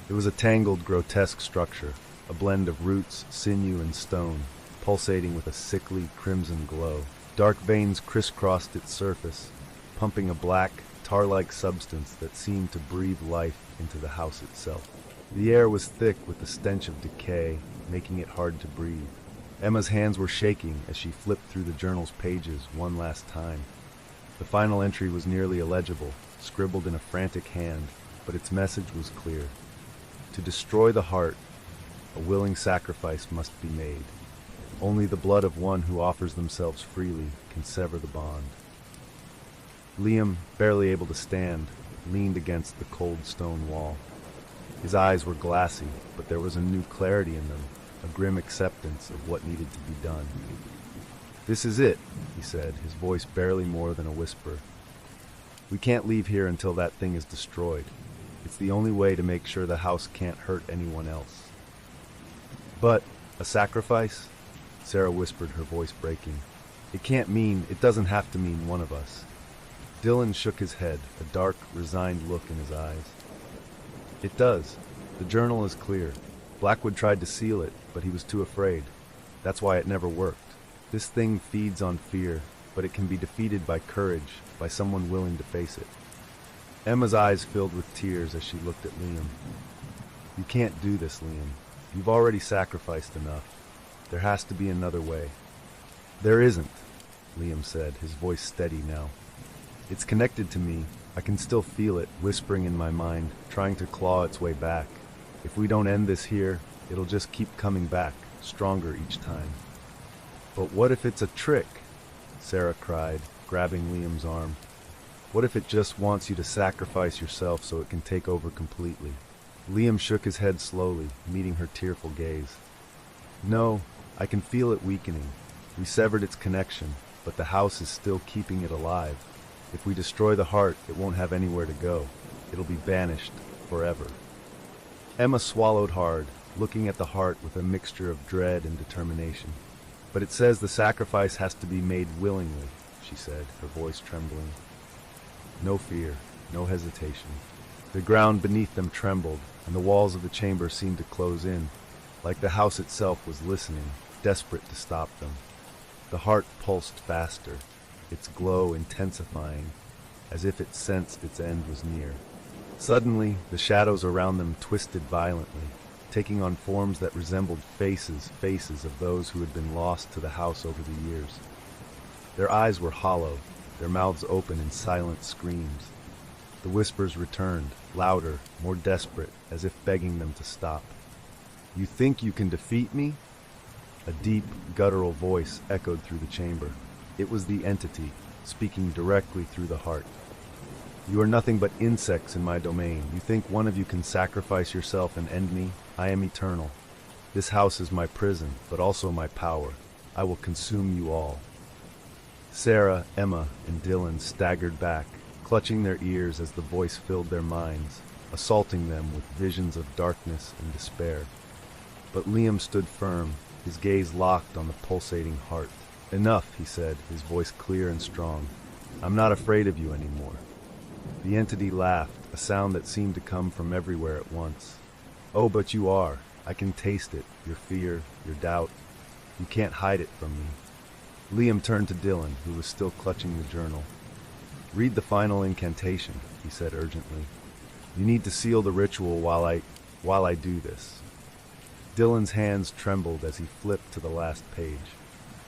It was a tangled, grotesque structure, a blend of roots, sinew, and stone, pulsating with a sickly, crimson glow. Dark veins crisscrossed its surface, pumping a black, tar-like substance that seemed to breathe life into the house itself. The air was thick with the stench of decay, making it hard to breathe. Emma's hands were shaking as she flipped through the journal's pages one last time. The final entry was nearly illegible, scribbled in a frantic hand, but its message was clear. To destroy the heart, a willing sacrifice must be made. Only the blood of one who offers themselves freely can sever the bond. Liam, barely able to stand, leaned against the cold stone wall. His eyes were glassy, but there was a new clarity in them, a grim acceptance of what needed to be done. "This is it," he said, his voice barely more than a whisper. "We can't leave here until that thing is destroyed. It's the only way to make sure the house can't hurt anyone else." "But a sacrifice?" Sarah whispered, her voice breaking. It doesn't have to mean one of us." Dylan shook his head, a dark, resigned look in his eyes. "It does. The journal is clear. Blackwood tried to seal it, but he was too afraid. That's why it never worked. This thing feeds on fear, but it can be defeated by courage, by someone willing to face it." Emma's eyes filled with tears as she looked at Liam. "You can't do this, Liam. You've already sacrificed enough. There has to be another way." "There isn't," Liam said, his voice steady now. "It's connected to me. I can still feel it, whispering in my mind, trying to claw its way back. If we don't end this here, it'll just keep coming back, stronger each time." "But what if it's a trick?" Sarah cried, grabbing Liam's arm. "What if it just wants you to sacrifice yourself so it can take over completely?" Liam shook his head slowly, meeting her tearful gaze. "No, I can feel it weakening. We severed its connection, but the house is still keeping it alive. If we destroy the heart, it won't have anywhere to go. It'll be banished forever." Emma swallowed hard, looking at the heart with a mixture of dread and determination. "But it says the sacrifice has to be made willingly," she said, her voice trembling. No fear, no hesitation. The ground beneath them trembled, and the walls of the chamber seemed to close in, like the house itself was listening, desperate to stop them. The heart pulsed faster, its glow intensifying, as if it sensed its end was near. Suddenly, the shadows around them twisted violently, taking on forms that resembled faces of those who had been lost to the house over the years. Their eyes were hollow, their mouths open in silent screams. The whispers returned, louder, more desperate, as if begging them to stop. "You think you can defeat me?" A deep, guttural voice echoed through the chamber. It was the entity, speaking directly through the heart. "You are nothing but insects in my domain. You think one of you can sacrifice yourself and end me? I am eternal. This house is my prison, but also my power. I will consume you all." Sarah, Emma, and Dylan staggered back, clutching their ears as the voice filled their minds, assaulting them with visions of darkness and despair. But Liam stood firm, his gaze locked on the pulsating heart. "Enough," he said, his voice clear and strong. "I'm not afraid of you anymore." The entity laughed, a sound that seemed to come from everywhere at once. "Oh, but you are. I can taste it, your fear, your doubt. You can't hide it from me." Liam turned to Dylan, who was still clutching the journal. "Read the final incantation," he said urgently. "You need to seal the ritual while I do this." Dylan's hands trembled as he flipped to the last page.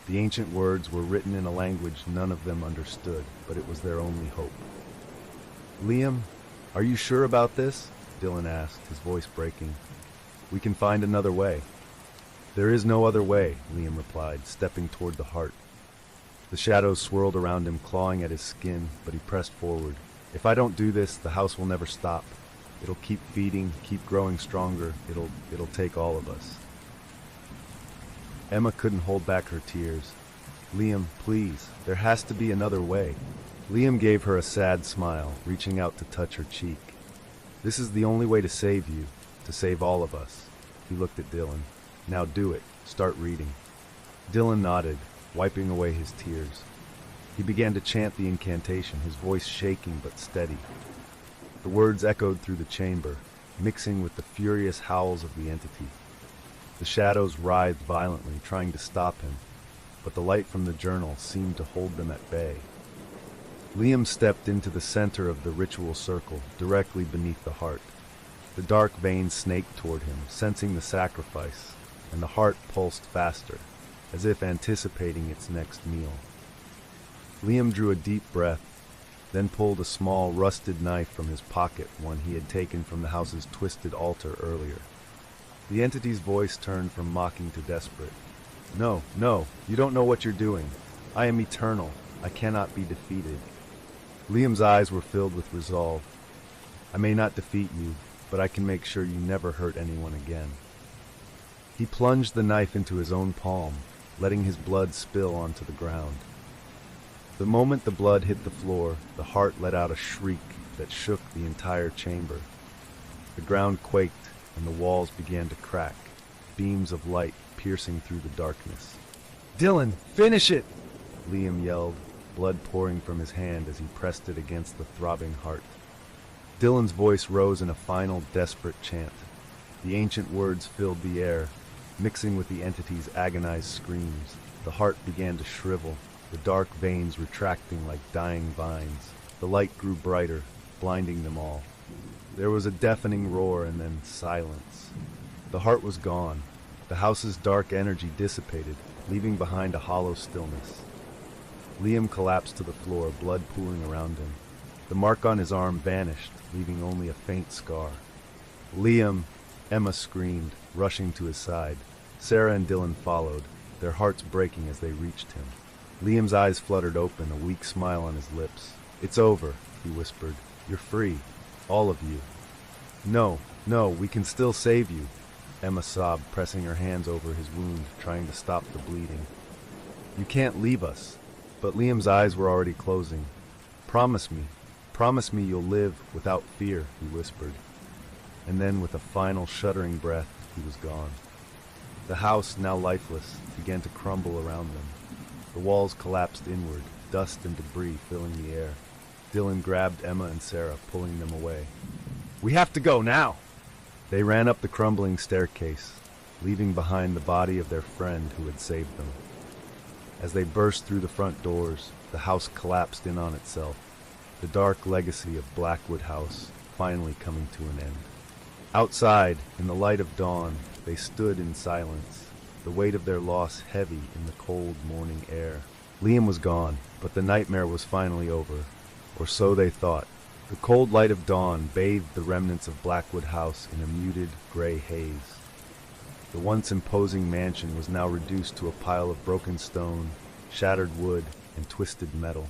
The ancient words were written in a language none of them understood, but it was their only hope. "Liam, are you sure about this?" Dylan asked, his voice breaking. "We can find another way." "There is no other way," Liam replied, stepping toward the heart. The shadows swirled around him, clawing at his skin, but he pressed forward. "If I don't do this, the house will never stop. It'll keep feeding, keep growing stronger. It'll take all of us." Emma couldn't hold back her tears. "Liam, please, there has to be another way." Liam gave her a sad smile, reaching out to touch her cheek. "This is the only way to save you, to save all of us." He looked at Dylan. "Now do it. Start reading." Dylan nodded, wiping away his tears. He began to chant the incantation, his voice shaking but steady. The words echoed through the chamber, mixing with the furious howls of the entity. The shadows writhed violently, trying to stop him, but the light from the journal seemed to hold them at bay. Liam stepped into the center of the ritual circle, directly beneath the heart. The dark veins snaked toward him, sensing the sacrifice, and the heart pulsed faster, as if anticipating its next meal. Liam drew a deep breath, then pulled a small, rusted knife from his pocket, one he had taken from the house's twisted altar earlier. The entity's voice turned from mocking to desperate. "No, no, you don't know what you're doing. I am eternal. I cannot be defeated." Liam's eyes were filled with resolve. "I may not defeat you, but I can make sure you never hurt anyone again." He plunged the knife into his own palm, letting his blood spill onto the ground. The moment the blood hit the floor, the heart let out a shriek that shook the entire chamber. The ground quaked, and the walls began to crack, beams of light piercing through the darkness. "Dylan, finish it!" Liam yelled, blood pouring from his hand as he pressed it against the throbbing heart. Dylan's voice rose in a final, desperate chant. The ancient words filled the air, mixing with the entity's agonized screams. The heart began to shrivel, the dark veins retracting like dying vines. The light grew brighter, blinding them all. There was a deafening roar and then silence. The heart was gone. The house's dark energy dissipated, leaving behind a hollow stillness. Liam collapsed to the floor, blood pooling around him. The mark on his arm vanished, leaving only a faint scar. "Liam!" Emma screamed, rushing to his side. Sarah and Dylan followed, their hearts breaking as they reached him. Liam's eyes fluttered open, a weak smile on his lips. "It's over," he whispered. "You're free. All of you." "No, no, we can still save you," Emma sobbed, pressing her hands over his wound, trying to stop the bleeding. "You can't leave us." But Liam's eyes were already closing. Promise me you'll live without fear," he whispered. And then, with a final shuddering breath, he was gone. The house, now lifeless, began to crumble around them. The walls collapsed inward, dust and debris filling the air. Dylan grabbed Emma and Sarah, pulling them away. "We have to go now!" They ran up the crumbling staircase, leaving behind the body of their friend who had saved them. As they burst through the front doors, the house collapsed in on itself, the dark legacy of Blackwood House finally coming to an end. Outside, in the light of dawn, they stood in silence, the weight of their loss heavy in the cold morning air. Liam was gone, but the nightmare was finally over, or so they thought. The cold light of dawn bathed the remnants of Blackwood House in a muted, gray haze. The once imposing mansion was now reduced to a pile of broken stone, shattered wood, and twisted metal.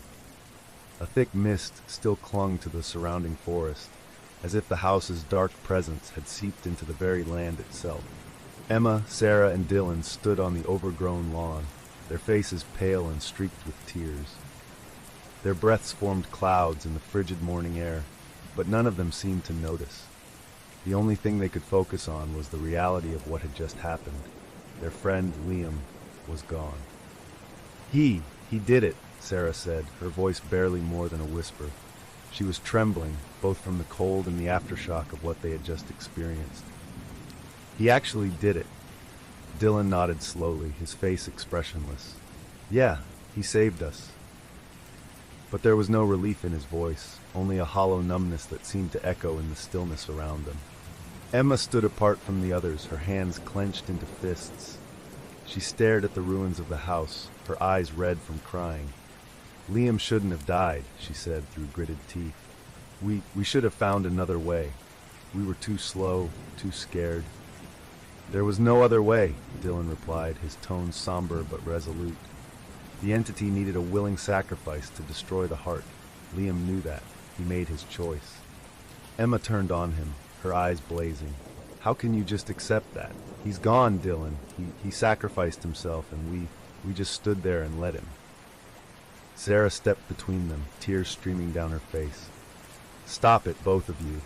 A thick mist still clung to the surrounding forest, as if the house's dark presence had seeped into the very land itself. Emma, Sarah, and Dylan stood on the overgrown lawn, their faces pale and streaked with tears. Their breaths formed clouds in the frigid morning air, but none of them seemed to notice. The only thing they could focus on was the reality of what had just happened. Their friend, Liam, was gone. He did it, Sarah said, her voice barely more than a whisper. She was trembling, both from the cold and the aftershock of what they had just experienced. He actually did it. Dylan nodded slowly, his face expressionless. Yeah, he saved us. But there was no relief in his voice, only a hollow numbness that seemed to echo in the stillness around them. Emma stood apart from the others, her hands clenched into fists. She stared at the ruins of the house, her eyes red from crying. Liam shouldn't have died, she said through gritted teeth. We should have found another way. We were too slow, too scared. There was no other way, Dylan replied, his tone somber but resolute. The entity needed a willing sacrifice to destroy the heart. Liam knew that. He made his choice. Emma turned on him, her eyes blazing. How can you just accept that? He's gone, Dylan. He sacrificed himself, and we just stood there and let him. Sarah stepped between them, tears streaming down her face. Stop it, both of you.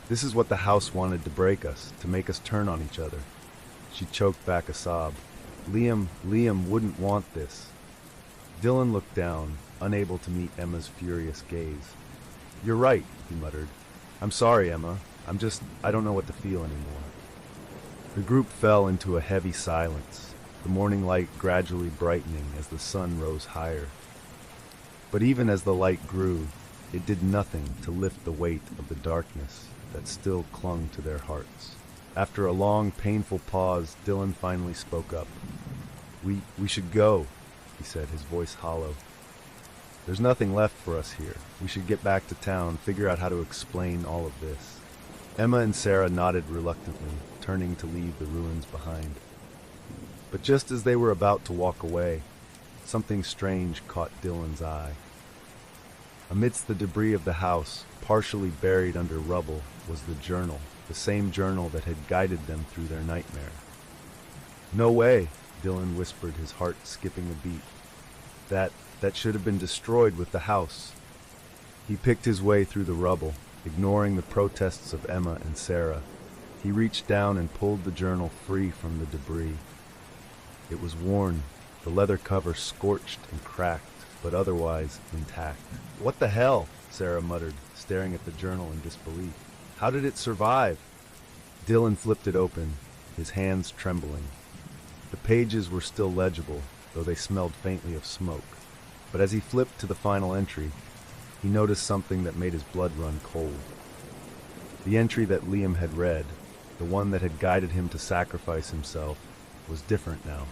This is what the house wanted to break us, to make us turn on each other. She choked back a sob. Liam wouldn't want this. Dylan looked down, unable to meet Emma's furious gaze. You're right, he muttered. I'm sorry, Emma. I don't know what to feel anymore. The group fell into a heavy silence, the morning light gradually brightening as the sun rose higher. But even as the light grew, it did nothing to lift the weight of the darkness that still clung to their hearts. After a long, painful pause, Dylan finally spoke up. We should go, he said, his voice hollow. There's nothing left for us here. We should get back to town, figure out how to explain all of this. Emma and Sarah nodded reluctantly, turning to leave the ruins behind. But just as they were about to walk away, something strange caught Dylan's eye. Amidst the debris of the house, partially buried under rubble, was the journal, the same journal that had guided them through their nightmare. No way, Dylan whispered, his heart skipping a beat. That should have been destroyed with the house. He picked his way through the rubble, ignoring the protests of Emma and Sarah. He reached down and pulled the journal free from the debris. It was worn, the leather cover scorched and cracked, but otherwise intact. What the hell? Sarah muttered, staring at the journal in disbelief. How did it survive? Dylan flipped it open, his hands trembling. The pages were still legible, though they smelled faintly of smoke. But as he flipped to the final entry, he noticed something that made his blood run cold. The entry that Liam had read, the one that had guided him to sacrifice himself, was different now.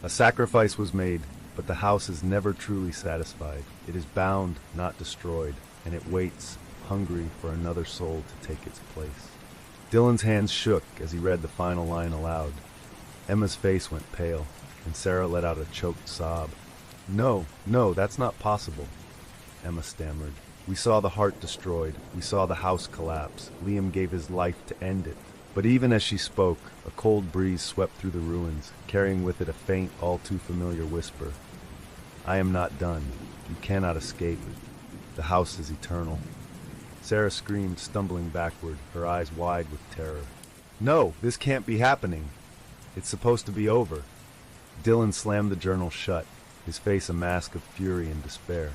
A sacrifice was made, but the house is never truly satisfied. It is bound, not destroyed, and it waits, hungry for another soul to take its place. Dylan's hands shook as he read the final line aloud. Emma's face went pale, and Sarah let out a choked sob. No, that's not possible, Emma stammered. We saw the heart destroyed. We saw the house collapse. Liam gave his life to end it. But even as she spoke, a cold breeze swept through the ruins, carrying with it a faint, all too familiar whisper. I am not done. You cannot escape. The house is eternal. Sarah screamed, stumbling backward, her eyes wide with terror. No, this can't be happening. It's supposed to be over. Dylan slammed the journal shut, his face a mask of fury and despair.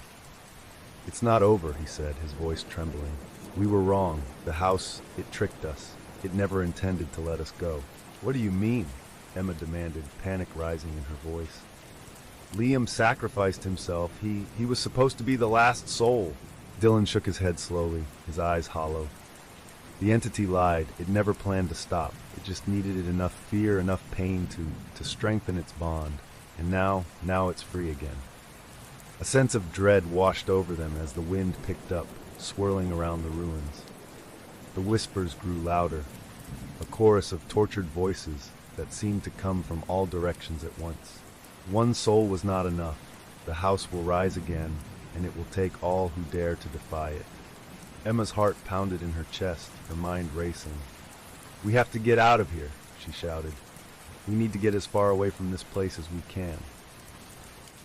It's not over, he said, his voice trembling. We were wrong. The house, it tricked us. It never intended to let us go. What do you mean? Emma demanded, panic rising in her voice. Liam sacrificed himself. He was supposed to be the last soul. Dylan shook his head slowly, his eyes hollow. The entity lied. It never planned to stop. It just needed enough fear, enough pain to strengthen its bond. And now it's free again. A sense of dread washed over them as the wind picked up, swirling around the ruins. The whispers grew louder, a chorus of tortured voices that seemed to come from all directions at once. One soul was not enough. The house will rise again, and it will take all who dare to defy it. Emma's heart pounded in her chest, her mind racing. "We have to get out of here," she shouted. "We need to get as far away from this place as we can."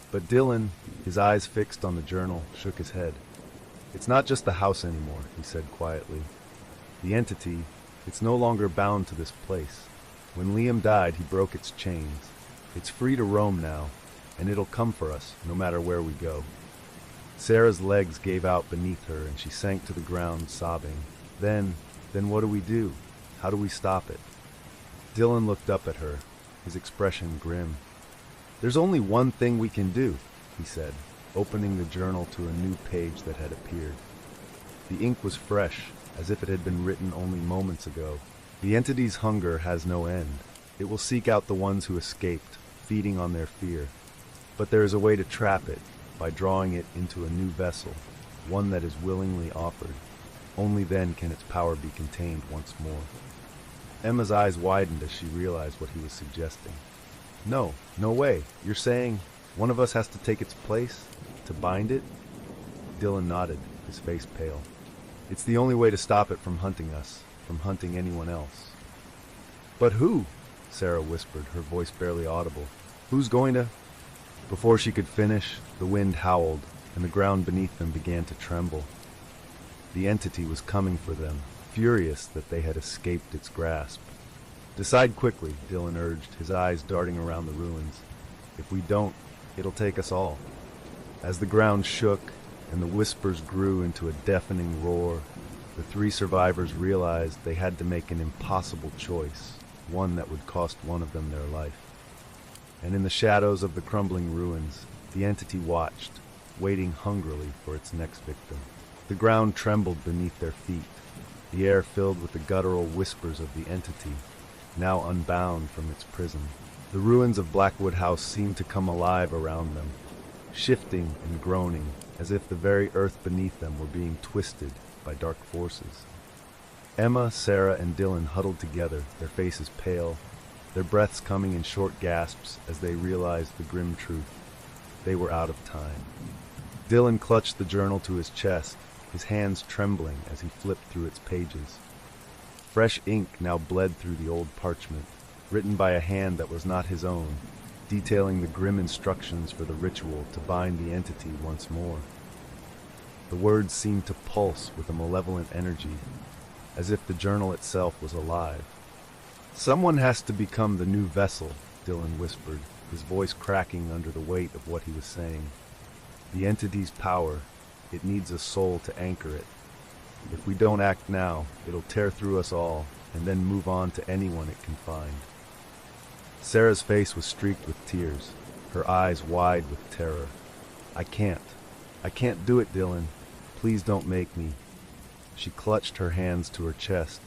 But Dylan, his eyes fixed on the journal, shook his head. "It's not just the house anymore," he said quietly. "The entity, it's no longer bound to this place. When Liam died, he broke its chains. It's free to roam now, and it'll come for us, no matter where we go." Sarah's legs gave out beneath her, and she sank to the ground, sobbing. Then what do we do? How do we stop it?" Dylan looked up at her, his expression grim. "There's only one thing we can do," he said, opening the journal to a new page that had appeared. The ink was fresh, as if it had been written only moments ago. "The entity's hunger has no end. It will seek out the ones who escaped, feeding on their fear. But there is a way to trap it, by drawing it into a new vessel, one that is willingly offered. Only then can its power be contained once more." Emma's eyes widened as she realized what he was suggesting. No way. You're saying one of us has to take its place? To bind it?" Dylan nodded, his face pale. "It's the only way to stop it from hunting us, from hunting anyone else." "But who?" Sarah whispered, her voice barely audible. "Who's going to—" Before she could finish, the wind howled, and the ground beneath them began to tremble. The entity was coming for them, furious that they had escaped its grasp. "Decide quickly," Dylan urged, his eyes darting around the ruins. "If we don't, it'll take us all." As the ground shook and the whispers grew into a deafening roar, the three survivors realized they had to make an impossible choice, one that would cost one of them their life. And in the shadows of the crumbling ruins, the entity watched, waiting hungrily for its next victim. The ground trembled beneath their feet, the air filled with the guttural whispers of the entity, now unbound from its prison. The ruins of Blackwood House seemed to come alive around them, shifting and groaning, as if the very earth beneath them were being twisted by dark forces. Emma, Sarah, and Dylan huddled together, their faces pale, their breaths coming in short gasps as they realized the grim truth. They were out of time. Dylan clutched the journal to his chest, his hands trembling as he flipped through its pages. Fresh ink now bled through the old parchment, written by a hand that was not his own, detailing the grim instructions for the ritual to bind the entity once more. The words seemed to pulse with a malevolent energy, as if the journal itself was alive. "Someone has to become the new vessel," Dylan whispered, his voice cracking under the weight of what he was saying. "The entity's power, it needs a soul to anchor it. If we don't act now, it'll tear through us all, and then move on to anyone it can find." Sarah's face was streaked with tears, her eyes wide with terror. I can't do it, Dylan. Please don't make me." She clutched her hands to her chest,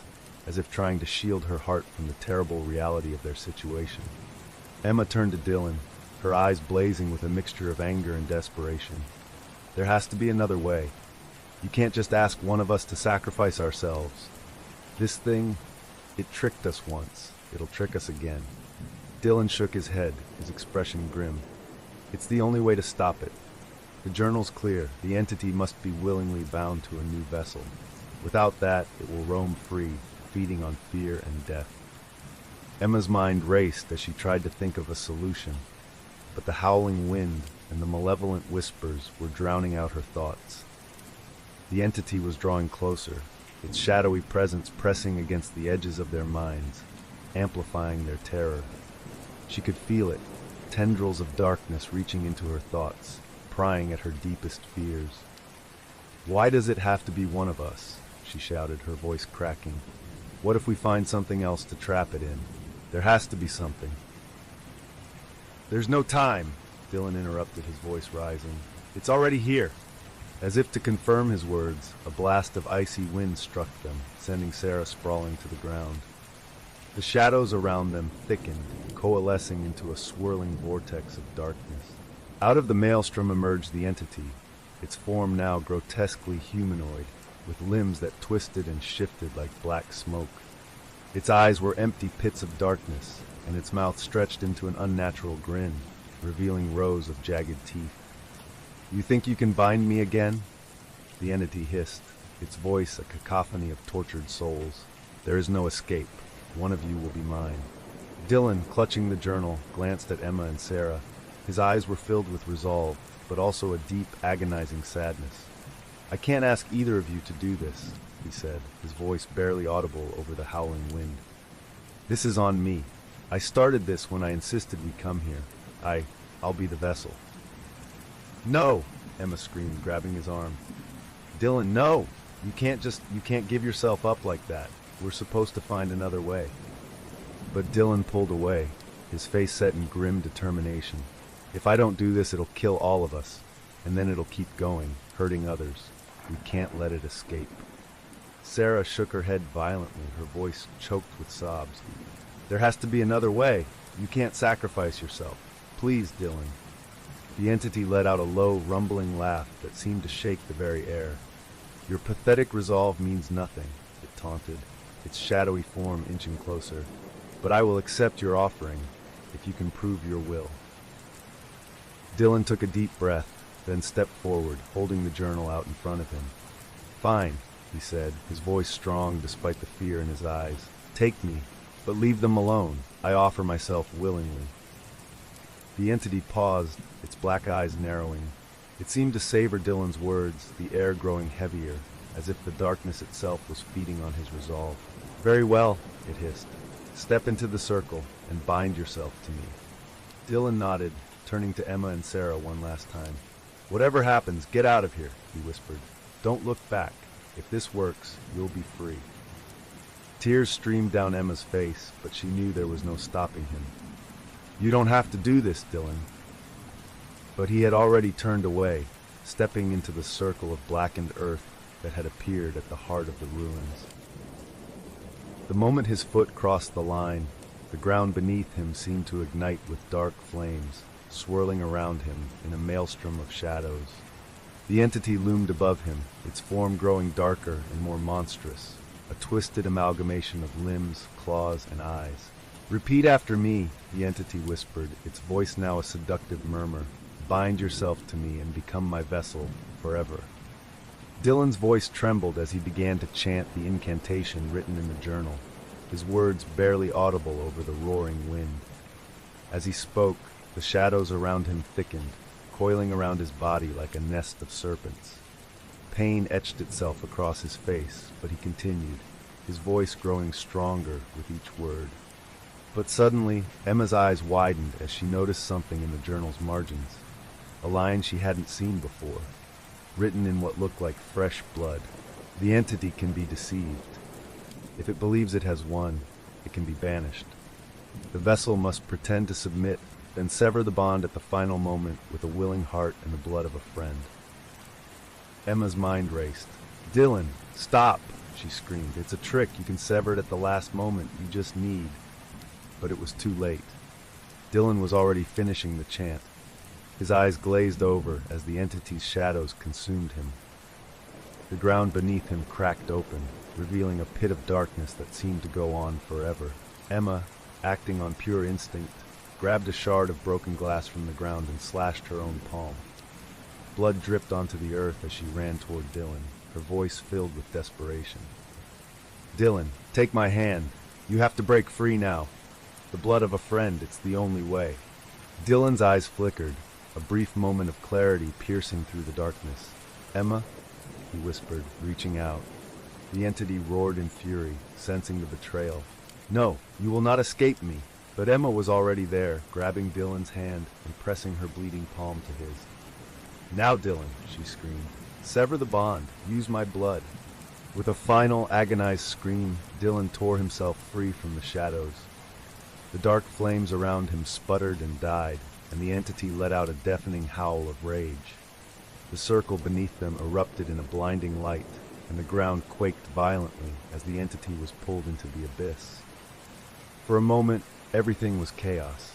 as if trying to shield her heart from the terrible reality of their situation. Emma turned to Dylan, her eyes blazing with a mixture of anger and desperation. "There has to be another way. You can't just ask one of us to sacrifice ourselves. This thing, it tricked us once. It'll trick us again." Dylan shook his head, his expression grim. "It's the only way to stop it. The journal's clear. The entity must be willingly bound to a new vessel. Without that, it will roam free, feeding on fear and death." Emma's mind raced as she tried to think of a solution, but the howling wind and the malevolent whispers were drowning out her thoughts. The entity was drawing closer, its shadowy presence pressing against the edges of their minds, amplifying their terror. She could feel it, tendrils of darkness reaching into her thoughts, prying at her deepest fears. "Why does it have to be one of us?" she shouted, her voice cracking. "What if we find something else to trap it in? There has to be something." "There's no time," Dylan interrupted, his voice rising. "It's already here." As if to confirm his words, a blast of icy wind struck them, sending Sarah sprawling to the ground. The shadows around them thickened, coalescing into a swirling vortex of darkness. Out of the maelstrom emerged the entity, its form now grotesquely humanoid, with limbs that twisted and shifted like black smoke. Its eyes were empty pits of darkness, and its mouth stretched into an unnatural grin, revealing rows of jagged teeth. "You think you can bind me again?" The entity hissed, its voice a cacophony of tortured souls. "There is no escape. One of you will be mine." Dylan, clutching the journal, glanced at Emma and Sarah. His eyes were filled with resolve, but also a deep, agonizing sadness. "I can't ask either of you to do this," he said, his voice barely audible over the howling wind. "This is on me. I started this when I insisted we come here. I'll be the vessel." "No!" Emma screamed, grabbing his arm. "Dylan, no! You can't give yourself up like that. We're supposed to find another way." But Dylan pulled away, his face set in grim determination. "If I don't do this, it'll kill all of us, and then it'll keep going, hurting others. We can't let it escape." Sarah shook her head violently, her voice choked with sobs. "There has to be another way. You can't sacrifice yourself. Please, Dylan." The entity let out a low, rumbling laugh that seemed to shake the very air. "Your pathetic resolve means nothing," it taunted, its shadowy form inching closer. "But I will accept your offering, if you can prove your will." Dylan took a deep breath, then stepped forward, holding the journal out in front of him. "Fine," he said, his voice strong despite the fear in his eyes. "Take me, but leave them alone. I offer myself willingly." The entity paused, its black eyes narrowing. It seemed to savor Dylan's words, the air growing heavier, as if the darkness itself was feeding on his resolve. "Very well," it hissed. "Step into the circle and bind yourself to me." Dylan nodded, turning to Emma and Sarah one last time. "Whatever happens, get out of here," he whispered. "Don't look back. If this works, you'll be free." Tears streamed down Emma's face, but she knew there was no stopping him. "You don't have to do this, Dylan." But he had already turned away, stepping into the circle of blackened earth that had appeared at the heart of the ruins. The moment his foot crossed the line, the ground beneath him seemed to ignite with dark flames, swirling around him in a maelstrom of shadows. The entity loomed above him, its form growing darker and more monstrous, a twisted amalgamation of limbs, claws, and eyes. "Repeat after me," the entity whispered, its voice now a seductive murmur. "Bind yourself to me and become my vessel forever." Dylan's voice trembled as he began to chant the incantation written in the journal, his words barely audible over the roaring wind. As he spoke, the shadows around him thickened, coiling around his body like a nest of serpents. Pain etched itself across his face, but he continued, his voice growing stronger with each word. But suddenly, Emma's eyes widened as she noticed something in the journal's margins, a line she hadn't seen before, written in what looked like fresh blood. "The entity can be deceived. If it believes it has won, it can be banished. The vessel must pretend to submit, then sever the bond at the final moment with a willing heart and the blood of a friend." Emma's mind raced. "Dylan, stop!" she screamed. "It's a trick. You can sever it at the last moment. You just need..." But it was too late. Dylan was already finishing the chant. His eyes glazed over as the entity's shadows consumed him. The ground beneath him cracked open, revealing a pit of darkness that seemed to go on forever. Emma, acting on pure instinct, grabbed a shard of broken glass from the ground and slashed her own palm. Blood dripped onto the earth as she ran toward Dylan, her voice filled with desperation. "Dylan, take my hand. You have to break free now. The blood of a friend, it's the only way." Dylan's eyes flickered, a brief moment of clarity piercing through the darkness. "Emma," he whispered, reaching out. The entity roared in fury, sensing the betrayal. "No, you will not escape me." But Emma was already there, grabbing Dylan's hand and pressing her bleeding palm to his. "Now, Dylan," she screamed. "Sever the bond. Use my blood." With a final, agonized scream, Dylan tore himself free from the shadows. The dark flames around him sputtered and died, and the entity let out a deafening howl of rage. The circle beneath them erupted in a blinding light, and the ground quaked violently as the entity was pulled into the abyss. For a moment, everything was chaos.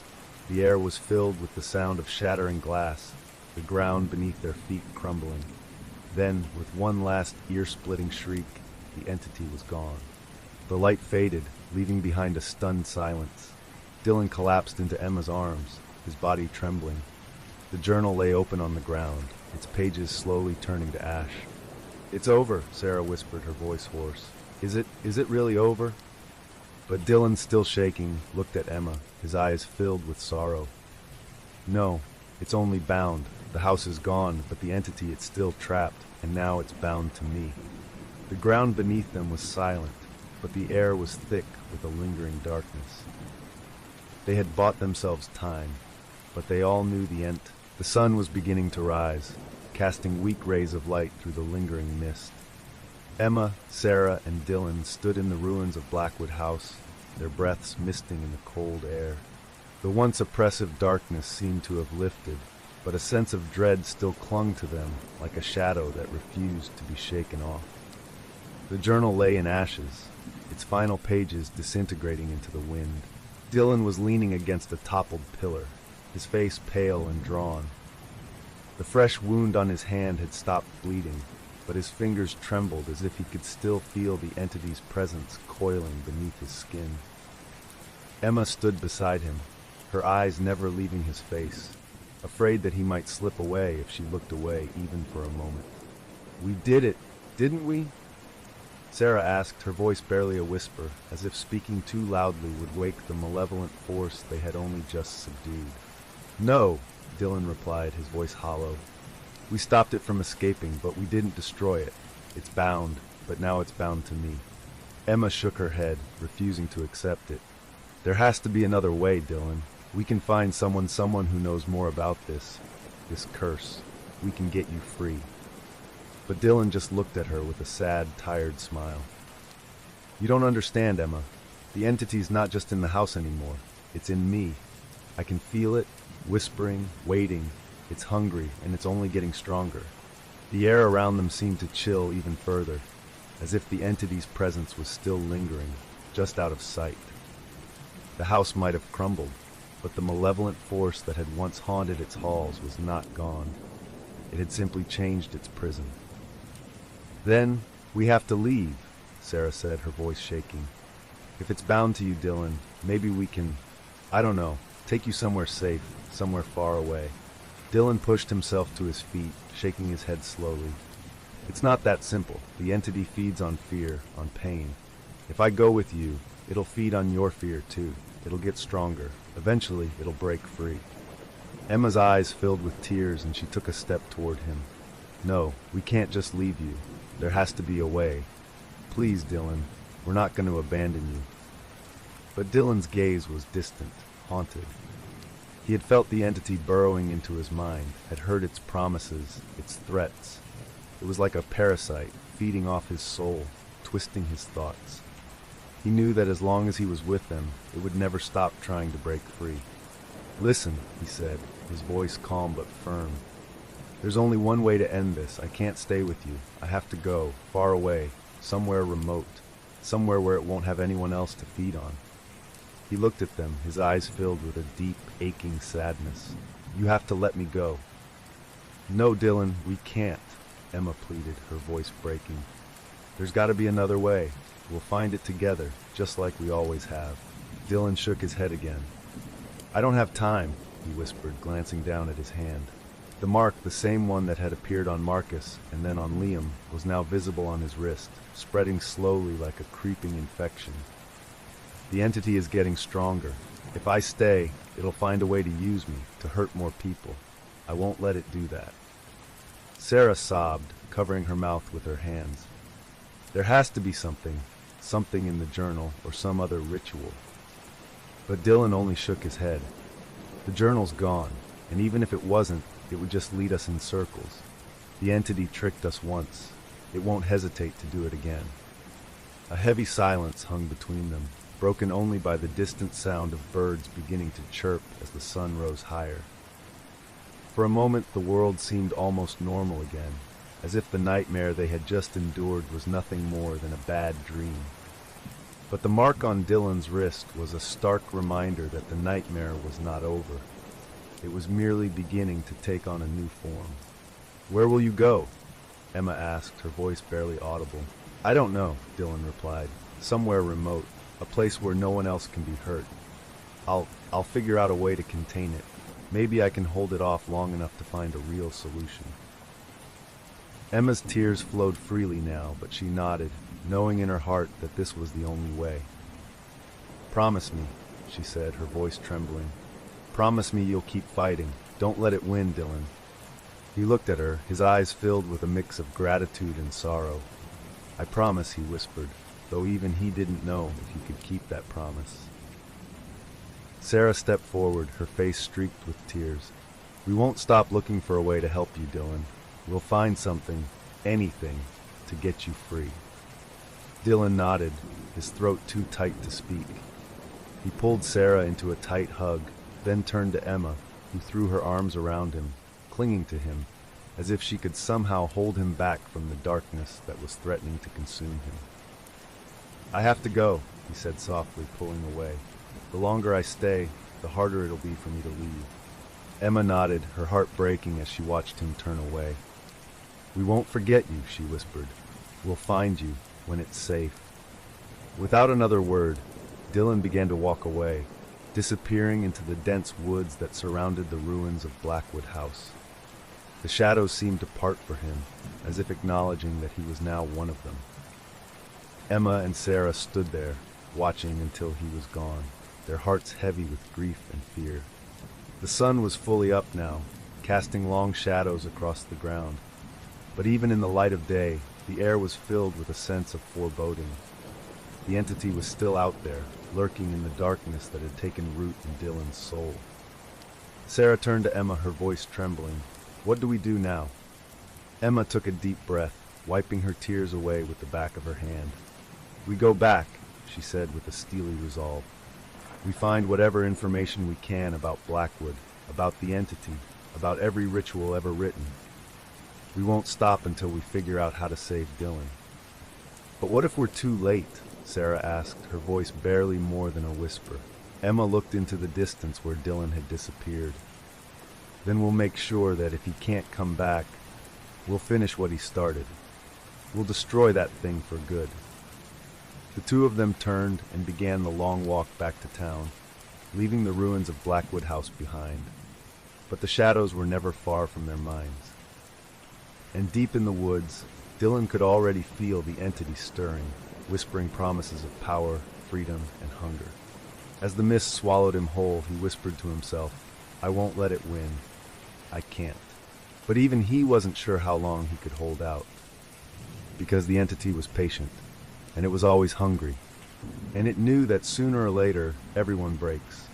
The air was filled with the sound of shattering glass, the ground beneath their feet crumbling. Then, with one last ear-splitting shriek, the entity was gone. The light faded, leaving behind a stunned silence. Dylan collapsed into Emma's arms, his body trembling. The journal lay open on the ground, its pages slowly turning to ash. "It's over," Sarah whispered, her voice hoarse. Is it really over?" But Dylan, still shaking, looked at Emma, his eyes filled with sorrow. "No, it's only bound. The house is gone, but the entity it's still trapped, and now it's bound to me." The ground beneath them was silent, but the air was thick with a lingering darkness. They had bought themselves time, but they all knew the end. The sun was beginning to rise, casting weak rays of light through the lingering mist. Emma, Sarah, and Dylan stood in the ruins of Blackwood House, their breaths misting in the cold air. The once oppressive darkness seemed to have lifted, but a sense of dread still clung to them like a shadow that refused to be shaken off. The journal lay in ashes, its final pages disintegrating into the wind. Dylan was leaning against a toppled pillar, his face pale and drawn. The fresh wound on his hand had stopped bleeding, but his fingers trembled as if he could still feel the entity's presence coiling beneath his skin. Emma stood beside him, her eyes never leaving his face, afraid that he might slip away if she looked away even for a moment. "We did it, didn't we?" Sarah asked, her voice barely a whisper, as if speaking too loudly would wake the malevolent force they had only just subdued. "No," Dylan replied, his voice hollow. "We stopped it from escaping, but we didn't destroy it. It's bound, but now it's bound to me." Emma shook her head, refusing to accept it. "There has to be another way, Dylan. We can find someone who knows more about this curse. We can get you free." But Dylan just looked at her with a sad, tired smile. "You don't understand, Emma. The entity's not just in the house anymore. It's in me. I can feel it, whispering, waiting. It's hungry, and it's only getting stronger." The air around them seemed to chill even further, as if the entity's presence was still lingering, just out of sight. The house might have crumbled, but the malevolent force that had once haunted its halls was not gone. It had simply changed its prison. "Then, we have to leave," Sarah said, her voice shaking. "If it's bound to you, Dylan, maybe we can, I don't know, take you somewhere safe, somewhere far away." Dylan pushed himself to his feet, shaking his head slowly. "It's not that simple. The entity feeds on fear, on pain. If I go with you, it'll feed on your fear too. It'll get stronger. Eventually, it'll break free." Emma's eyes filled with tears, and she took a step toward him. "No, we can't just leave you. There has to be a way. Please, Dylan, we're not going to abandon you." But Dylan's gaze was distant, haunted. He had felt the entity burrowing into his mind, had heard its promises, its threats. It was like a parasite, feeding off his soul, twisting his thoughts. He knew that as long as he was with them, it would never stop trying to break free. "Listen," he said, his voice calm but firm. "There's only one way to end this. I can't stay with you. I have to go, far away, somewhere remote, somewhere where it won't have anyone else to feed on." He looked at them, his eyes filled with a deep, aching sadness. "You have to let me go." "No, Dylan, we can't," Emma pleaded, her voice breaking. "There's got to be another way. We'll find it together, just like we always have." Dylan shook his head again. "I don't have time," he whispered, glancing down at his hand. The mark, the same one that had appeared on Marcus and then on Liam, was now visible on his wrist, spreading slowly like a creeping infection. "The entity is getting stronger. If I stay, it'll find a way to use me, to hurt more people. I won't let it do that." Sarah sobbed, covering her mouth with her hands. "There has to be something in the journal or some other ritual." But Dylan only shook his head. "The journal's gone, and even if it wasn't, it would just lead us in circles. The entity tricked us once. It won't hesitate to do it again." A heavy silence hung between them, broken only by the distant sound of birds beginning to chirp as the sun rose higher. For a moment the world seemed almost normal again, as if the nightmare they had just endured was nothing more than a bad dream. But the mark on Dylan's wrist was a stark reminder that the nightmare was not over. It was merely beginning to take on a new form. "Where will you go?" Emma asked, her voice barely audible. "I don't know," Dylan replied. "Somewhere remote, a place where no one else can be hurt. I'll figure out a way to contain it. Maybe I can hold it off long enough to find a real solution." Emma's tears flowed freely now, but she nodded, knowing in her heart that this was the only way. "Promise me," she said, her voice trembling. "Promise me you'll keep fighting. Don't let it win, Dylan." He looked at her, his eyes filled with a mix of gratitude and sorrow. "I promise," he whispered, though even he didn't know if he could keep that promise. Sarah stepped forward, her face streaked with tears. "We won't stop looking for a way to help you, Dylan. We'll find something, anything, to get you free." Dylan nodded, his throat too tight to speak. He pulled Sarah into a tight hug, then turned to Emma, who threw her arms around him, clinging to him, as if she could somehow hold him back from the darkness that was threatening to consume him. "I have to go," he said softly, pulling away. "The longer I stay, the harder it'll be for me to leave." Emma nodded, her heart breaking as she watched him turn away. "We won't forget you," she whispered. "We'll find you when it's safe." Without another word, Dylan began to walk away, disappearing into the dense woods that surrounded the ruins of Blackwood House. The shadows seemed to part for him, as if acknowledging that he was now one of them. Emma and Sarah stood there, watching until he was gone, their hearts heavy with grief and fear. The sun was fully up now, casting long shadows across the ground. But even in the light of day, the air was filled with a sense of foreboding. The entity was still out there, lurking in the darkness that had taken root in Dylan's soul. Sarah turned to Emma, her voice trembling. "What do we do now?" Emma took a deep breath, wiping her tears away with the back of her hand. "We go back," she said with a steely resolve. "We find whatever information we can about Blackwood, about the entity, about every ritual ever written. We won't stop until we figure out how to save Dylan." "But what if we're too late?" Sarah asked, her voice barely more than a whisper. Emma looked into the distance where Dylan had disappeared. "Then we'll make sure that if he can't come back, we'll finish what he started. We'll destroy that thing for good." The two of them turned and began the long walk back to town, leaving the ruins of Blackwood House behind. But the shadows were never far from their minds. And deep in the woods, Dylan could already feel the entity stirring, whispering promises of power, freedom, and hunger. As the mist swallowed him whole, he whispered to himself, "I won't let it win. I can't." But even he wasn't sure how long he could hold out. Because the entity was patient, and it was always hungry, and it knew that sooner or later everyone breaks.